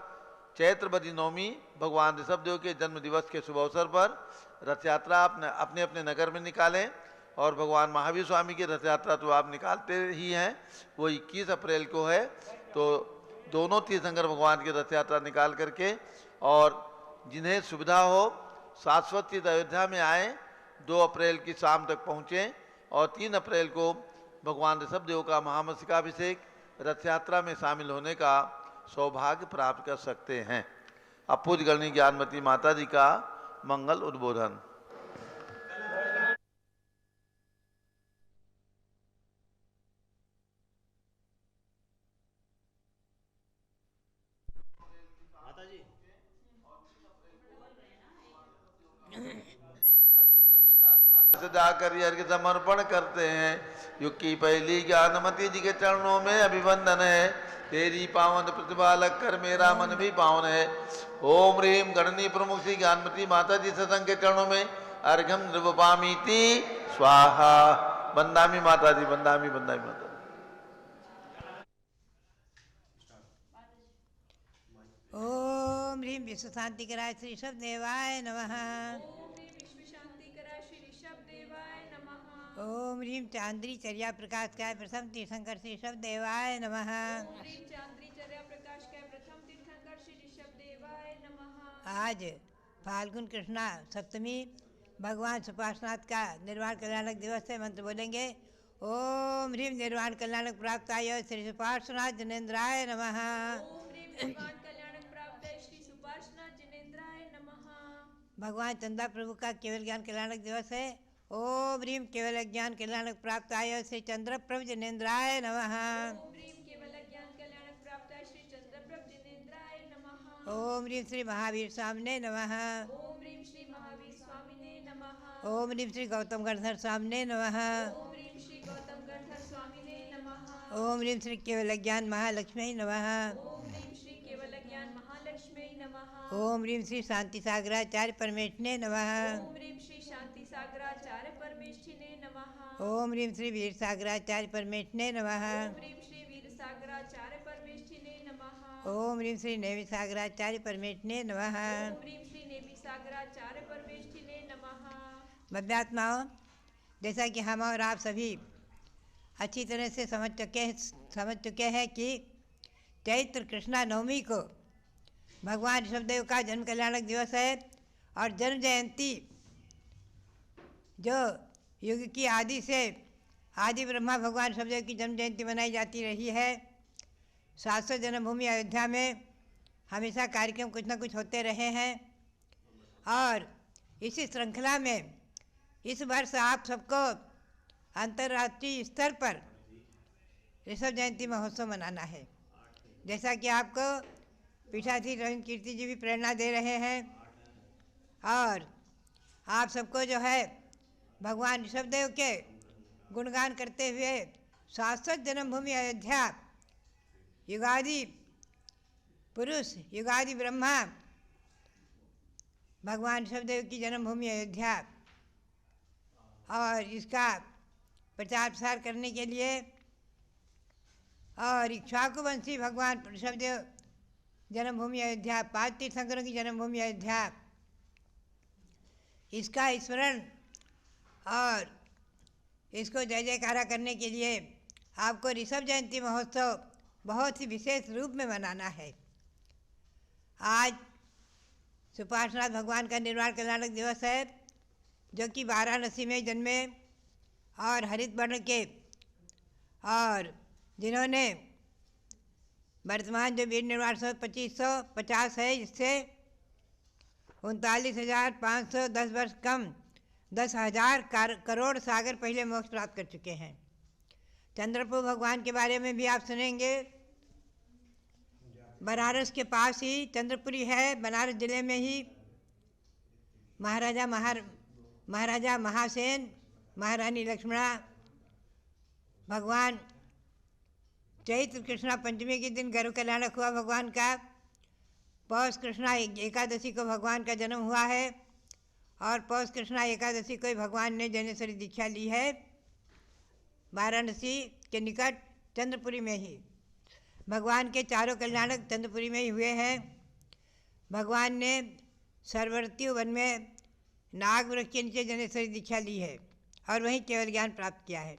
चैत्र बदी नवमी भगवान ऋषभदेव के जन्म दिवस के शुभ अवसर पर रथ यात्रा अपने अपने नगर में निकालें। और भगवान महावीर स्वामी की रथ यात्रा तो आप निकालते ही हैं, वो 21 अप्रैल को है। तो दोनों तीर्थंकर भगवान की रथ यात्रा निकाल करके और जिन्हें सुविधा हो शाश्वती अयोध्या में आए, 2 अप्रैल की शाम तक पहुँचें और 3 अप्रैल को भगवान ऋषभदेव का महामस्तकाभिषेक रथ यात्रा में शामिल होने का सौभाग्य प्राप्त कर सकते हैं। अब पूज्य गणनी ज्ञानमती माता जी का मंगल उद्बोधन। द्रव्य का थाल सजाकर अर्घ्य समर्पण करते हैं। युग की पहली ज्ञानमती जी के चरणों में अभिवंदन है। तेरी पावन प्रतिभा लग कर मेरा मन भी पावन है। ओम ह्रीम गणनी प्रमुख श्री ज्ञानमती माता जी सत्संग के चरणों में अर्घ्यम द्रवपामीति स्वाहा। बंदामी माता जी, बंदामी बंदामी माता। ओम ह्रीम विश्व शांति कराय श्री ऋषभदेवाय नमः। ओम ह्रीम चांद्री चर्या प्रकाश काय प्रथम तीर्थंकर श्री ऋषभदेवाय नमः। आज फाल्गुन कृष्णा सप्तमी भगवान सुपार्श्वनाथ का निर्वाण कल्याणक दिवस है। मंत्र बोलेंगे। ओम ह्रीम निर्वाण कल्याणक प्राप्ताय श्री सुपार्श्वनाथ जनेन्द्राय नमः। भगवान चंदा प्रभु का केवल ज्ञान कल्याणक दिवस है। ओम ह्रीम केवल ज्ञान कल्याणक प्राप्ताय श्री चंद्र प्रभु जनेन्द्राय नमः। ओम ह्रीम श्री महावीर स्वामिने नमः। ओम ह्रीम श्री गौतम गणधर स्वामिने नमः। ओम ह्रीम श्री केवल ज्ञान महालक्ष्मी नमः। ओम ह्रीं श्री शांति सागराचार्य परमेष्ठिने नमः। ओम ह्रीं श्री शांति सागराचार्य परमेष्ठिने नमः। ओम ह्रीं श्री वीर सागराचार्य परमेष्ठिने नमः। ओम ह्रीं श्री वीर सागराचार्य परमेष्ठिने नमः। ओम ह्रीं श्री नेवि सागराचार्य परमेष्ठिने नमः। ओम ह्रीं श्री नेमि सागराचार्य परमेष्ठिने नमः। भव्यात्माओं, जैसा कि हम और आप सभी अच्छी तरह से समझ चुके हैं कि चैत्र कृष्णा नवमी को भगवान ऋषभदेव का जन्म कल्याणक दिवस है और जन्म जयंती जो युग की आदि से आदि ब्रह्मा भगवान ऋषभदेव की जन्म जयंती मनाई जाती रही है। 700 जन्मभूमि अयोध्या में हमेशा कार्यक्रम कुछ न कुछ होते रहे हैं और इसी श्रृंखला में इस वर्ष आप सबको अंतर्राष्ट्रीय स्तर पर ऋषभ जयंती महोत्सव मनाना है। जैसा कि आपको पीठाधीश रविंद्र कीर्ति जी भी प्रेरणा दे रहे हैं और आप सबको जो है भगवान ऋषभदेव के गुणगान करते हुए 700 जन्मभूमि अयोध्या, युगादि पुरुष युगादि ब्रह्मा भगवान ऋषभदेव की जन्मभूमि अयोध्या और इसका प्रचार प्रसार करने के लिए और इक्ष्वाकुवंशी भगवान ऋषभदेव जन्मभूमि अयोध्या, 5 तीर्थंकरों की जन्मभूमि अयोध्या, इसका स्मरण और इसको जय जयकारा करने के लिए आपको ऋषभ जयंती महोत्सव बहुत ही विशेष रूप में मनाना है। आज सुपार्श्वनाथ भगवान का निर्वाण कल्याणक दिवस है जो कि वाराणसी में जन्मे और हरित वर्ण के और जिन्होंने वर्तमान जो वीर निर्वाण 2550 है इससे 39,510 वर्ष कम 10,000 करोड़ सागर पहले मोक्ष प्राप्त कर चुके हैं। चंद्रप्रभु भगवान के बारे में भी आप सुनेंगे। बनारस के पास ही चंद्रपुरी है, बनारस जिले में ही महाराजा महासेन, महारानी लक्ष्मणा भगवान चैत्र कृष्णा पंचमी के दिन गर्भ कल्याणक हुआ भगवान का। पौष कृष्णा एकादशी को भगवान का जन्म हुआ है और पौष कृष्णा एकादशी को ही भगवान ने जैनेश्वरी दीक्षा ली है वाराणसी के निकट चंद्रपुरी में ही। भगवान के चारों कल्याणक चंद्रपुरी में ही हुए हैं। भगवान ने सरवर्ती वन में नाग वृक्ष के नीचे जैनेश्वरी दीक्षा ली है और वहीं केवल ज्ञान प्राप्त किया है।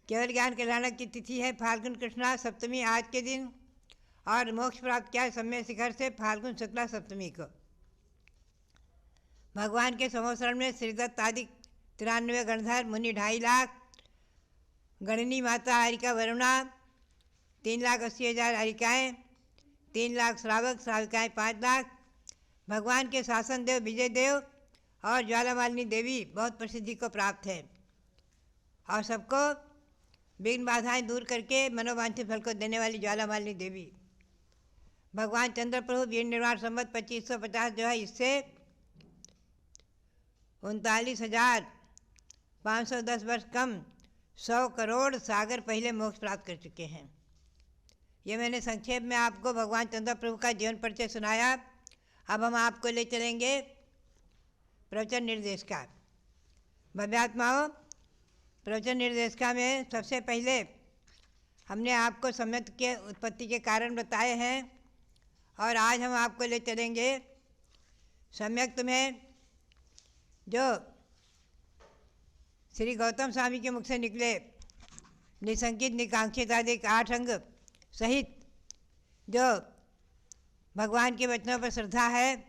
केवल ज्ञान कल्याणक की तिथि है फाल्गुन कृष्णा सप्तमी आज के दिन और मोक्ष प्राप्त किया है सम्य शिखर से फाल्गुन शुक्ला सप्तमी को। भगवान के संवत्सरण में श्रीदत्त आदि 93 गणधर मुनि 2.5 लाख, गणनी माता हरिका वरुणा 3,80,000 हरिकाएँ, 3 लाख श्रावक श्राविकाएँ 5 लाख। भगवान के शासन देव विजय देव और ज्वालामालिनी देवी बहुत प्रसिद्धि को प्राप्त है और सबको विघ्न बाधाएं दूर करके मनोवांछित फल को देने वाली ज्वालामालिनी देवी। भगवान चंद्र प्रभु वीर निर्वाण संवत 2550 जो है इससे 39,510 वर्ष कम 100 करोड़ सागर पहले मोक्ष प्राप्त कर चुके हैं। ये मैंने संक्षेप में आपको भगवान चंद्र प्रभु का जीवन परिचय सुनाया। अब हम आपको ले चलेंगे प्रवचन निर्देशिका। भव्यात्माओं, प्रवचन निर्देशिका में सबसे पहले हमने आपको सम्यक के उत्पत्ति के कारण बताए हैं और आज हम आपको ले चलेंगे सम्यक में जो श्री गौतम स्वामी के मुख से निकले निसंकित निकांक्षित आदि 8 अंग सहित जो भगवान के वचनों पर श्रद्धा है,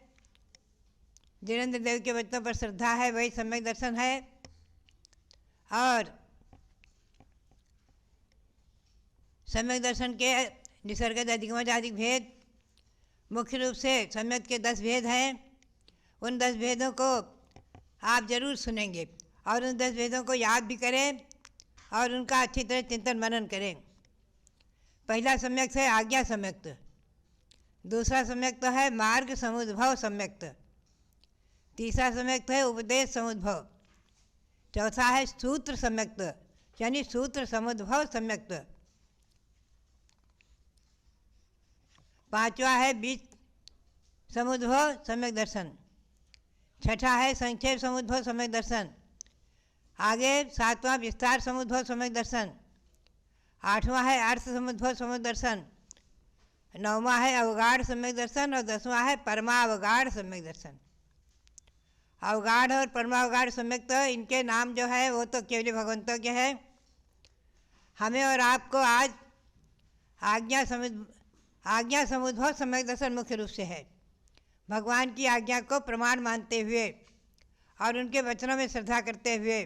जिनेंद्र देव के वचनों पर श्रद्धा है, वही सम्यक दर्शन है। और सम्यक दर्शन के निसर्गत अधिगमज आदि भेद मुख्य रूप से सम्यक के 10 भेद हैं। उन 10 भेदों को आप जरूर सुनेंगे और उन 10 भेदों को याद भी करें और उनका अच्छी तरह चिंतन मनन करें। पहला सम्यक है आज्ञा सम्यक्त, दूसरा सम्यक्त है मार्ग समुद्भव सम्यक्त, तीसरा सम्यक्त है उपदेश समुद्भव, चौथा है सूत्र सम्यक्त यानी सूत्र समुद्भव सम्यक्त, पांचवा है बीज समुद्भव सम्यक दर्शन, छठा है संक्षेप समुद्भव सम्यक दर्शन, आगे सातवां विस्तार समुद्भव सम्यक दर्शन, आठवां है अर्थ समुद्भव सम्यक दर्शन, नौवां है अवगाढ़ सम्यक दर्शन और 10वां है परमावगाढ़ सम्यक दर्शन। अवगाढ़ और परमावगाढ़ सम्यक तो इनके नाम जो है वो तो केवल भगवंतों के हैं। हमें और आपको आज आज्ञा समुद्भव सम्यक दर्शन मुख्य रूप से है। भगवान की आज्ञा को प्रमाण मानते हुए और उनके वचनों में श्रद्धा करते हुए,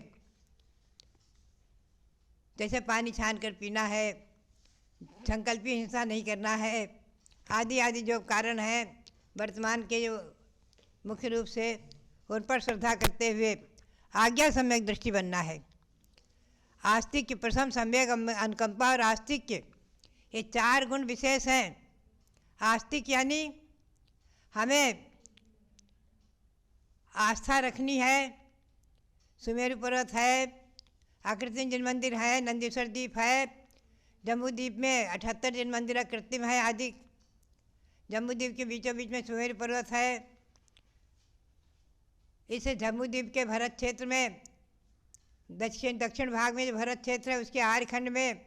जैसे पानी छान कर पीना है, संकल्पी हिंसा नहीं करना है, आदि आदि जो कारण हैं वर्तमान के जो मुख्य रूप से, उन पर श्रद्धा करते हुए आज्ञा सम्यक दृष्टि बनना है। आस्तिक्य, प्रथम सम्यक अनुकंपा और आस्तिक्य, ये 4 गुण विशेष हैं। आस्तिक यानी हमें आस्था रखनी है। सुमेरु पर्वत है, आकृतिम जिन मंदिर है, नंदीश्वर द्वीप है, जम्बू द्वीप में 78 जिन मंदिर कृत्रिम है आदि, जम्बू द्वीप के बीचों बीच में सुमेरु पर्वत है। इस जम्बू द्वीप के भरत क्षेत्र में दक्षिण भाग में जो भरत क्षेत्र है उसके आर्यखंड में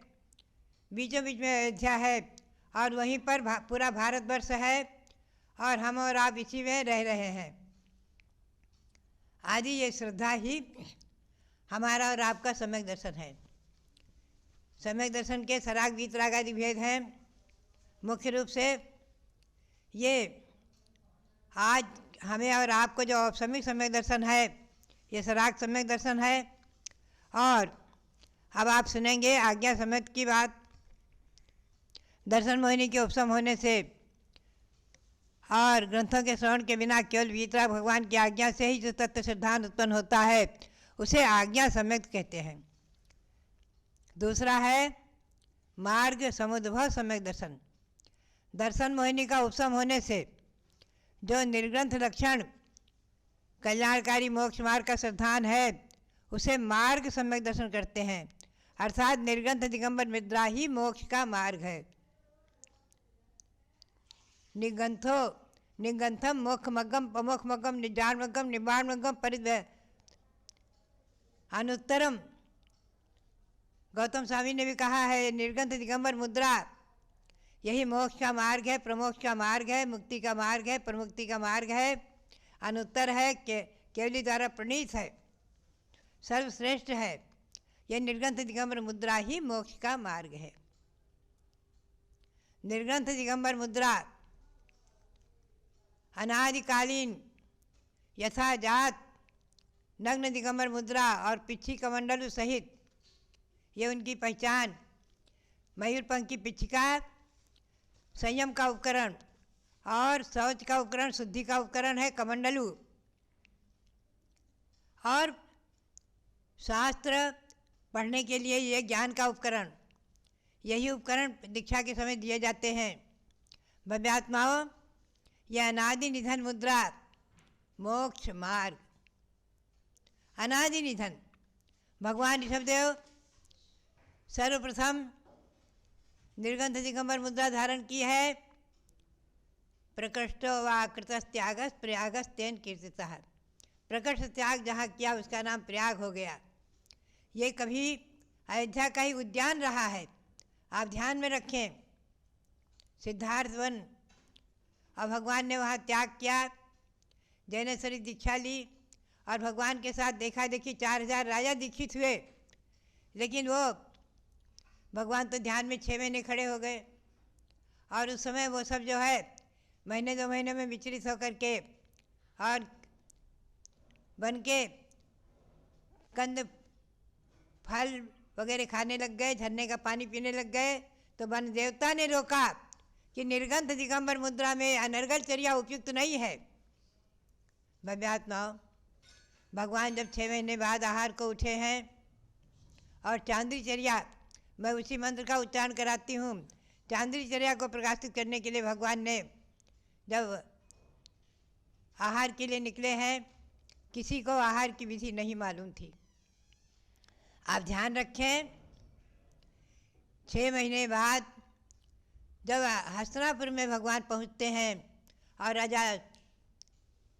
बीचों बीच में अयोध्या है और वहीं पर पूरा भारतवर्ष है और हम और आप इसी में रह रहे हैं। आदि ये श्रद्धा ही हमारा और आपका सम्यक दर्शन है। सम्यक दर्शन के सराग वीतराग आदि भेद हैं। मुख्य रूप से ये आज हमें और आपको जो औपसमिक सम्यक दर्शन है, ये सराग सम्यक दर्शन है। और अब आप सुनेंगे आज्ञा सम्यक की बात। दर्शन मोहिनी के उपशम होने से और ग्रंथों के श्रवण के बिना केवल वीतराग भगवान की आज्ञा से ही जो तत्व सिद्धांत उत्पन्न होता है उसे आज्ञा सम्यक कहते हैं। दूसरा है मार्ग समुद्भव सम्यक दर्शन। दर्शन मोहिनी का उपशम होने से जो निर्ग्रंथ लक्षण कल्याणकारी मोक्ष मार्ग का सिद्धांत है उसे मार्ग सम्यक दर्शन करते हैं, अर्थात निर्ग्रंथ दिगंबर निद्रा ही मोक्ष का मार्ग है। निगंथम मोक्षमग्गम पमोक्षमग्गम निजानमग्गम निबाणमग्गम अनुत्तरम। गौतम स्वामी ने भी कहा है निर्ग्रंथ दिगंबर मुद्रा यही मोक्ष का मार्ग है, प्रमोक्ष का मार्ग है, मुक्ति का मार्ग है, प्रमुक्ति का मार्ग है, अनुत्तर है, केवली द्वारा प्रणीत है, सर्वश्रेष्ठ है। यह निर्ग्रंथ दिगंबर मुद्रा ही मोक्ष का मार्ग है। निर्ग्रंथ दिगंबर मुद्रा अनादिकालीन यथाजात नग्न दिगंबर मुद्रा और पिच्छी कमंडलु सहित ये उनकी पहचान। मयूरपंख की पिच्छिका संयम का उपकरण और शौच का उपकरण, शुद्धि का उपकरण है कमंडलु। और शास्त्र पढ़ने के लिए ये ज्ञान का उपकरण, यही उपकरण दीक्षा के समय दिए जाते हैं। भव्यात्माओं, यह अनादि निधन मुद्रा मोक्ष मार्ग। अनादि निधन भगवान ऋषभदेव सर्वप्रथम निर्ग्रंथ दिगंबर मुद्रा धारण की है। प्रकृष्टो वा कृतस्त्यागस प्रयागस तेन कीर्तितः। प्रकृष्ट त्याग जहाँ किया उसका नाम प्रयाग हो गया। ये कभी अयोध्या का ही उद्यान रहा है, आप ध्यान में रखें। सिद्धार्थ वन, और भगवान ने वहाँ त्याग किया, जैनेश्वरी दीक्षा ली और भगवान के साथ देखा देखी 4000 राजा दीक्षित हुए। लेकिन वो भगवान तो ध्यान में 6 महीने खड़े हो गए और उस समय वो सब जो है महीने 2 महीने में विचलित होकर के और बन के कंद फल वगैरह खाने लग गए, झरने का पानी पीने लग गए। तो वन देवता ने रोका कि निर्ग्रंथ दिगंबर मुद्रा में अनर्गल चर्या उपयुक्त नहीं है। भव्यात्माओं, भगवान जब 6 महीने बाद आहार को उठे हैं और चांद्री चर्या, मैं उसी मंत्र का उच्चारण कराती हूँ, चांद्री चर्या को प्रकाशित करने के लिए भगवान ने जब आहार के लिए निकले हैं, किसी को आहार की विधि नहीं मालूम थी। आप ध्यान रखें, 6 महीने बाद जब हस्तिनापुर में भगवान पहुँचते हैं और राजा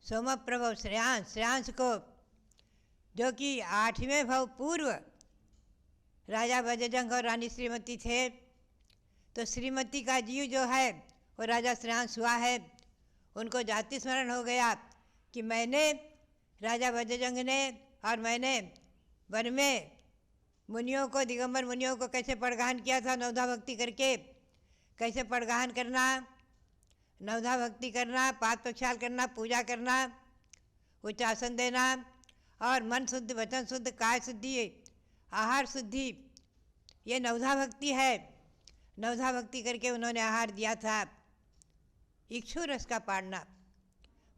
सोमप्रभव श्रेयांश को, जो कि 8वें भव पूर्व राजा वज्रजंग और रानी श्रीमती थे, तो श्रीमती का जीव जो है वो राजा श्रेयांश हुआ है। उनको जाति स्मरण हो गया कि मैंने, राजा वज्रजंग ने और मैंने वन में मुनियों को, दिगंबर मुनियों को कैसे पड़गाहन किया था नवधा भक्ति करके। कैसे पड़गाहन करना, नवधा भक्ति करना, पाद प्रक्षाल करना, पूजा करना, उच्चासन देना और मन शुद्ध, वचन शुद्ध, काय शुद्धि, आहार शुद्धि, ये नवधा भक्ति है। नवधा भक्ति करके उन्होंने आहार दिया था। इक्षु रस का पाड़ना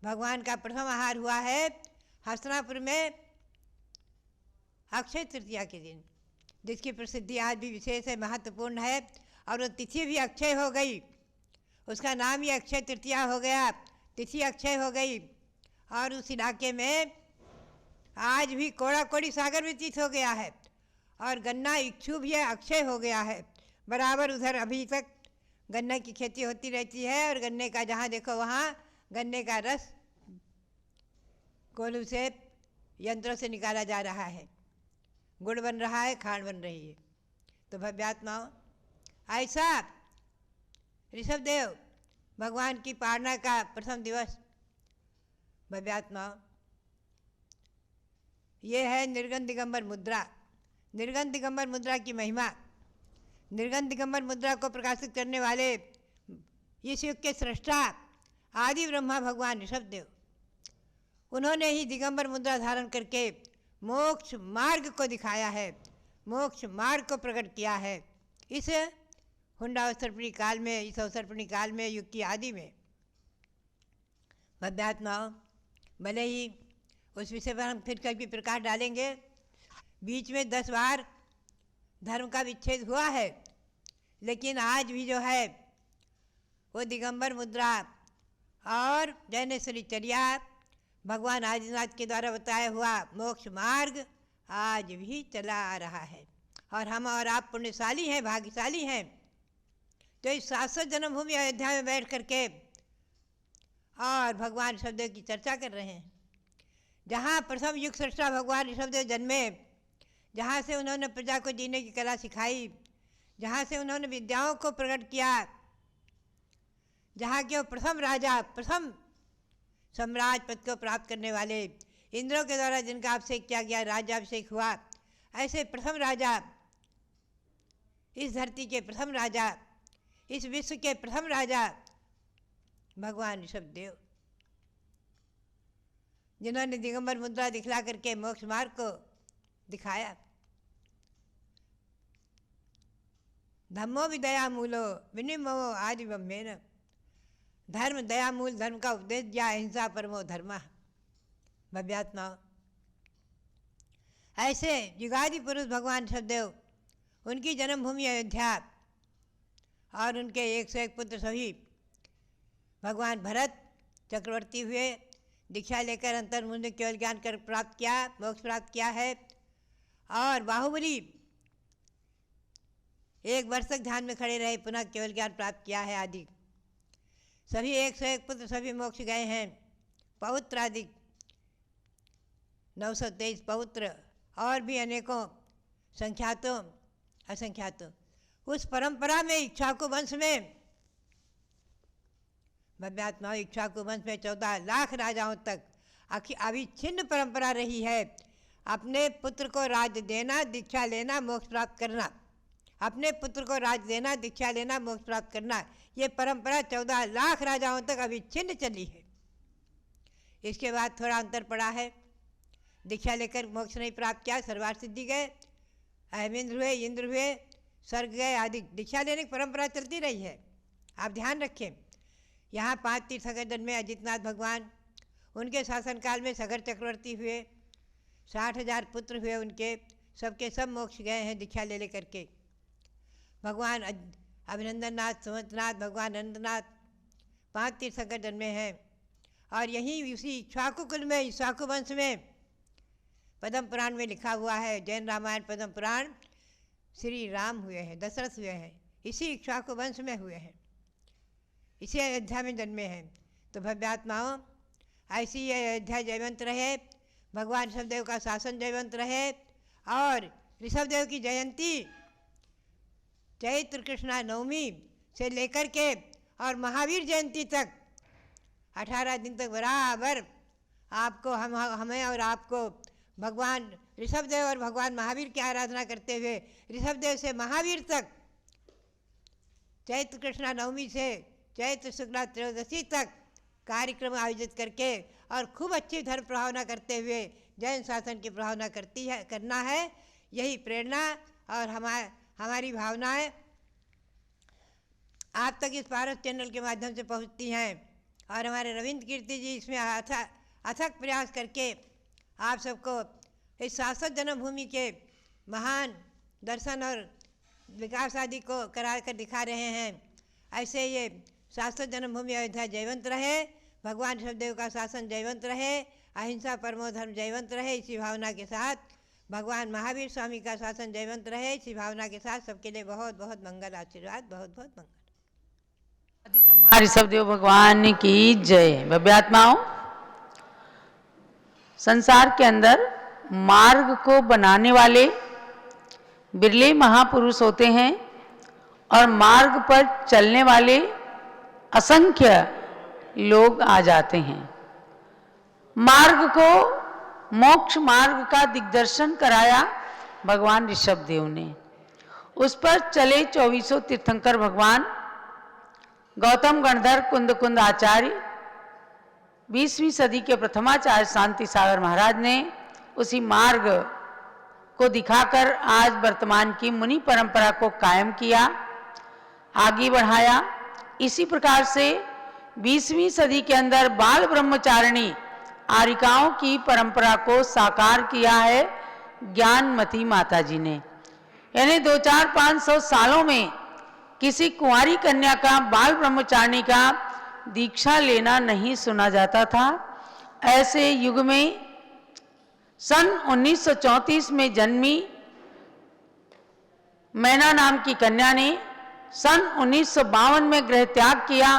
भगवान का प्रथम आहार हुआ है हस्तिनापुर में अक्षय तृतीया के दिन, जिसकी प्रसिद्धि आज भी विशेष है, महत्वपूर्ण है। और वो तिथि भी अक्षय हो गई, उसका नाम ही अक्षय तृतीया हो गया, तिथि अक्षय हो गई। और उस इलाके में आज भी कोड़ा कोड़ी सागर व्यतीत हो गया है और गन्ना इक्षु भी है, अक्षय हो गया है बराबर। उधर अभी तक गन्ने की खेती होती रहती है और गन्ने का जहाँ देखो वहाँ गन्ने का रस कोल्हू से, यंत्रों से निकाला जा रहा है, गुड़ बन रहा है, खांड बन रही है। तो भव्यात्माओं, ऐसा ऋषभदेव भगवान की पारणा का प्रथम दिवस। भव्यात्माओं, ये है निर्गन दिगंबर मुद्रा। निर्गन दिगंबर मुद्रा की महिमा। निर्गन दिगंबर मुद्रा को प्रकाशित करने वाले इस युग के सृष्टा आदि ब्रह्मा भगवान ऋषभदेव, उन्होंने ही दिगंबर मुद्रा धारण करके मोक्ष मार्ग को दिखाया है, मोक्ष मार्ग को प्रकट किया है। इस हुंडावसर्पणी काल में, इस अवसर्पणी काल में, युग की आदि में। भव्यात्माओं, भले ही उस विषय पर हम फिर कभी प्रकाश डालेंगे। बीच में 10 बार धर्म का विच्छेद हुआ है, लेकिन आज भी जो है वो दिगंबर मुद्रा और जैनेश्वरी चर्या, भगवान आदिनाथ के द्वारा बताया हुआ मोक्ष मार्ग आज भी चला आ रहा है। और हम और आप पुण्यशाली हैं, भाग्यशाली हैं, तो इस शाश्वत जन्मभूमि अयोध्या में बैठ करके और भगवान ऋषभदेव की चर्चा कर रहे हैं। जहाँ प्रथम युग सृष्टा भगवान ऋषभदेव जन्मे, जहाँ से उन्होंने प्रजा को जीने की कला सिखाई, जहाँ से उन्होंने विद्याओं को प्रकट किया, जहाँ के वो प्रथम राजा, प्रथम सम्राट पद को प्राप्त करने वाले, इंद्रों के द्वारा जिनका अभिषेक किया गया, राज्याभिषेक हुआ, ऐसे प्रथम राजा, इस धरती के प्रथम राजा, इस विश्व के प्रथम राजा भगवान ऋषभदेव, जिन्होंने दिगंबर मुद्रा दिखला करके मोक्ष मार्ग को दिखाया। धम्मो विदया मूलो विनिमो आदि ब्रह्मेन। धर्म दया मूल, धर्म का उपदेश दिया, अहिंसा परमो धर्म। भव्यात्माओं, ऐसे युगादि पुरुष भगवान ऋषभदेव, उनकी जन्मभूमि अयोध्या और उनके 101 पुत्र सभी भगवान भरत चक्रवर्ती हुए, दीक्षा लेकर अंतर्मुख ने केवल ज्ञान कर प्राप्त किया, मोक्ष प्राप्त किया है। और बाहुबली 1 वर्ष तक ध्यान में खड़े रहे, पुनः केवल ज्ञान प्राप्त किया है आदि। सभी 101 पुत्र सभी मोक्ष गए हैं। पौत्र आदि 923 पौत्र और भी अनेकों संख्यातों असंख्यातों। उस परंपरा में इक्ष्वाकु वंश में, भव्यात्माओं, इक्ष्वाकु वंश में 14 लाख राजाओं तक अविच्छिन्न परंपरा रही है। अपने पुत्र को राज्य देना, दीक्षा लेना, मोक्ष प्राप्त करना, अपने पुत्र को राज्य देना, दीक्षा लेना, मोक्ष प्राप्त करना, ये परंपरा 14 लाख राजाओं तक अविच्छिन्न चली है। इसके बाद थोड़ा अंतर पड़ा है, दीक्षा लेकर मोक्ष नहीं प्राप्त किया, सर्वार्थ सिद्धि गए, अहमेंद्र हुए, इंद्र हुए, स्वर्ग गए आदि। दीक्षा लेने की परंपरा चलती रही है। आप ध्यान रखें, यहाँ 5 तीर्थंकर जन्मे अजितनाथ भगवान, उनके शासनकाल में सगर चक्रवर्ती हुए, 60,000 पुत्र हुए उनके, सबके सब मोक्ष गए हैं दीक्षा ले करके। भगवान अभिनंदननाथ, सुमंतनाथ, भगवान नंदनाथ, 5 तीर्थंकर जन्मे हैं। और यहीं उसी इक्ष्वाकु कुल में, इक्ष्वाकु वंश में पद्म पुराण में लिखा हुआ है, जैन रामायण पद्म पुराण, श्री राम हुए हैं, दशरथ हुए हैं, इसी इक्ष्वाकु वंश में हुए हैं, इसी अयोध्या में जन्मे हैं। तो भव्यात्माओं, ऐसी ये अयोध्या जयवंत रहे, भगवान ऋषभदेव का शासन जयवंत रहे। और ऋषभदेव की जयंती चैत्र कृष्णा नवमी से लेकर के और महावीर जयंती तक 18 दिन तक बराबर आपको हमें और आपको भगवान ऋषभदेव और भगवान महावीर की आराधना करते हुए ऋषभदेव से महावीर तक चैत्र कृष्णा नवमी से चैत्र शुक्ला त्रयोदशी तक कार्यक्रम आयोजित करके और खूब अच्छी धर्म प्रभावना करते हुए जैन शासन की प्रभावना करना है। यही प्रेरणा और हमारी भावनाएं आप तक इस पारस चैनल के माध्यम से पहुंचती हैं। और हमारे रविंद्र कीर्ति जी इसमें अथक प्रयास करके आप सबको इस शाश्वत जन्मभूमि के महान दर्शन और विकास आदि को करा कर दिखा रहे हैं। ऐसे ये शाश्वत जन्मभूमि अयोध्या जयवंत रहे, भगवान ऋषभदेव का शासन जयवंत रहे, अहिंसा परमो धर्म जयवंत रहे, इसी भावना के साथ भगवान महावीर स्वामी का शासन जयवंत रहे, इसी भावना के साथ सबके लिए बहुत बहुत मंगल आशीर्वाद, बहुत बहुत मंगल। आदि ब्रह्मा ऋषभदेव भगवान की जय। भव्यात्माओं, संसार के अंदर मार्ग को बनाने वाले बिरले महापुरुष होते हैं और मार्ग पर चलने वाले असंख्य लोग आ जाते हैं। मार्ग को, मोक्ष मार्ग का दिग्दर्शन कराया भगवान ऋषभदेव ने। उस पर चले 24 तीर्थंकर भगवान गौतम गणधर कुंद आचार्य, 20वीं सदी के प्रथमाचार्य शांति सागर महाराज ने उसी मार्ग को दिखाकर आज वर्तमान की मुनि परंपरा को कायम किया, आगे बढ़ाया। इसी प्रकार से 20वीं सदी के अंदर बाल ब्रह्मचारिणी आरिकाओं की परंपरा को साकार किया है ज्ञानमती माता जी ने। यानी 200-500 सालों में किसी कुंवारी कन्या का, बाल ब्रह्मचारिणी का दीक्षा लेना नहीं सुना जाता था। ऐसे युग में सन 1934 में जन्मी मैना नाम की कन्या ने सन 1952 में गृह त्याग किया।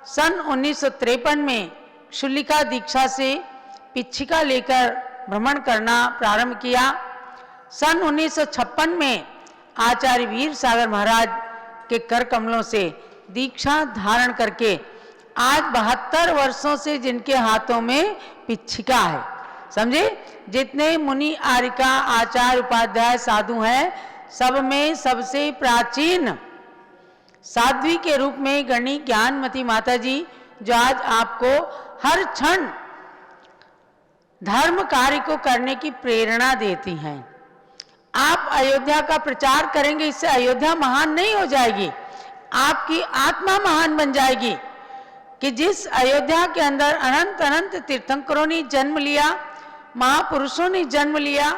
सन 1953 में शुलिका दीक्षा से पिच्छिका लेकर भ्रमण करना प्रारंभ किया। सन 1956 में आचार्य वीर सागर महाराज के कर कमलों से दीक्षा धारण करके आज 72 वर्षों से जिनके हाथों में पिच्छिका है, समझे, जितने मुनि आरिका आचार्य उपाध्याय साधु हैं, सब में सबसे प्राचीन साध्वी के रूप में गणी ज्ञानमती माता जी, जो आज आपको हर क्षण धर्म कार्य को करने की प्रेरणा देती हैं। आप अयोध्या का प्रचार करेंगे, इससे अयोध्या महान नहीं हो जाएगी, आपकी आत्मा महान बन जाएगी। कि जिस अयोध्या के अंदर अनंत अनंत तीर्थंकरों ने जन्म लिया, महापुरुषों ने जन्म लिया,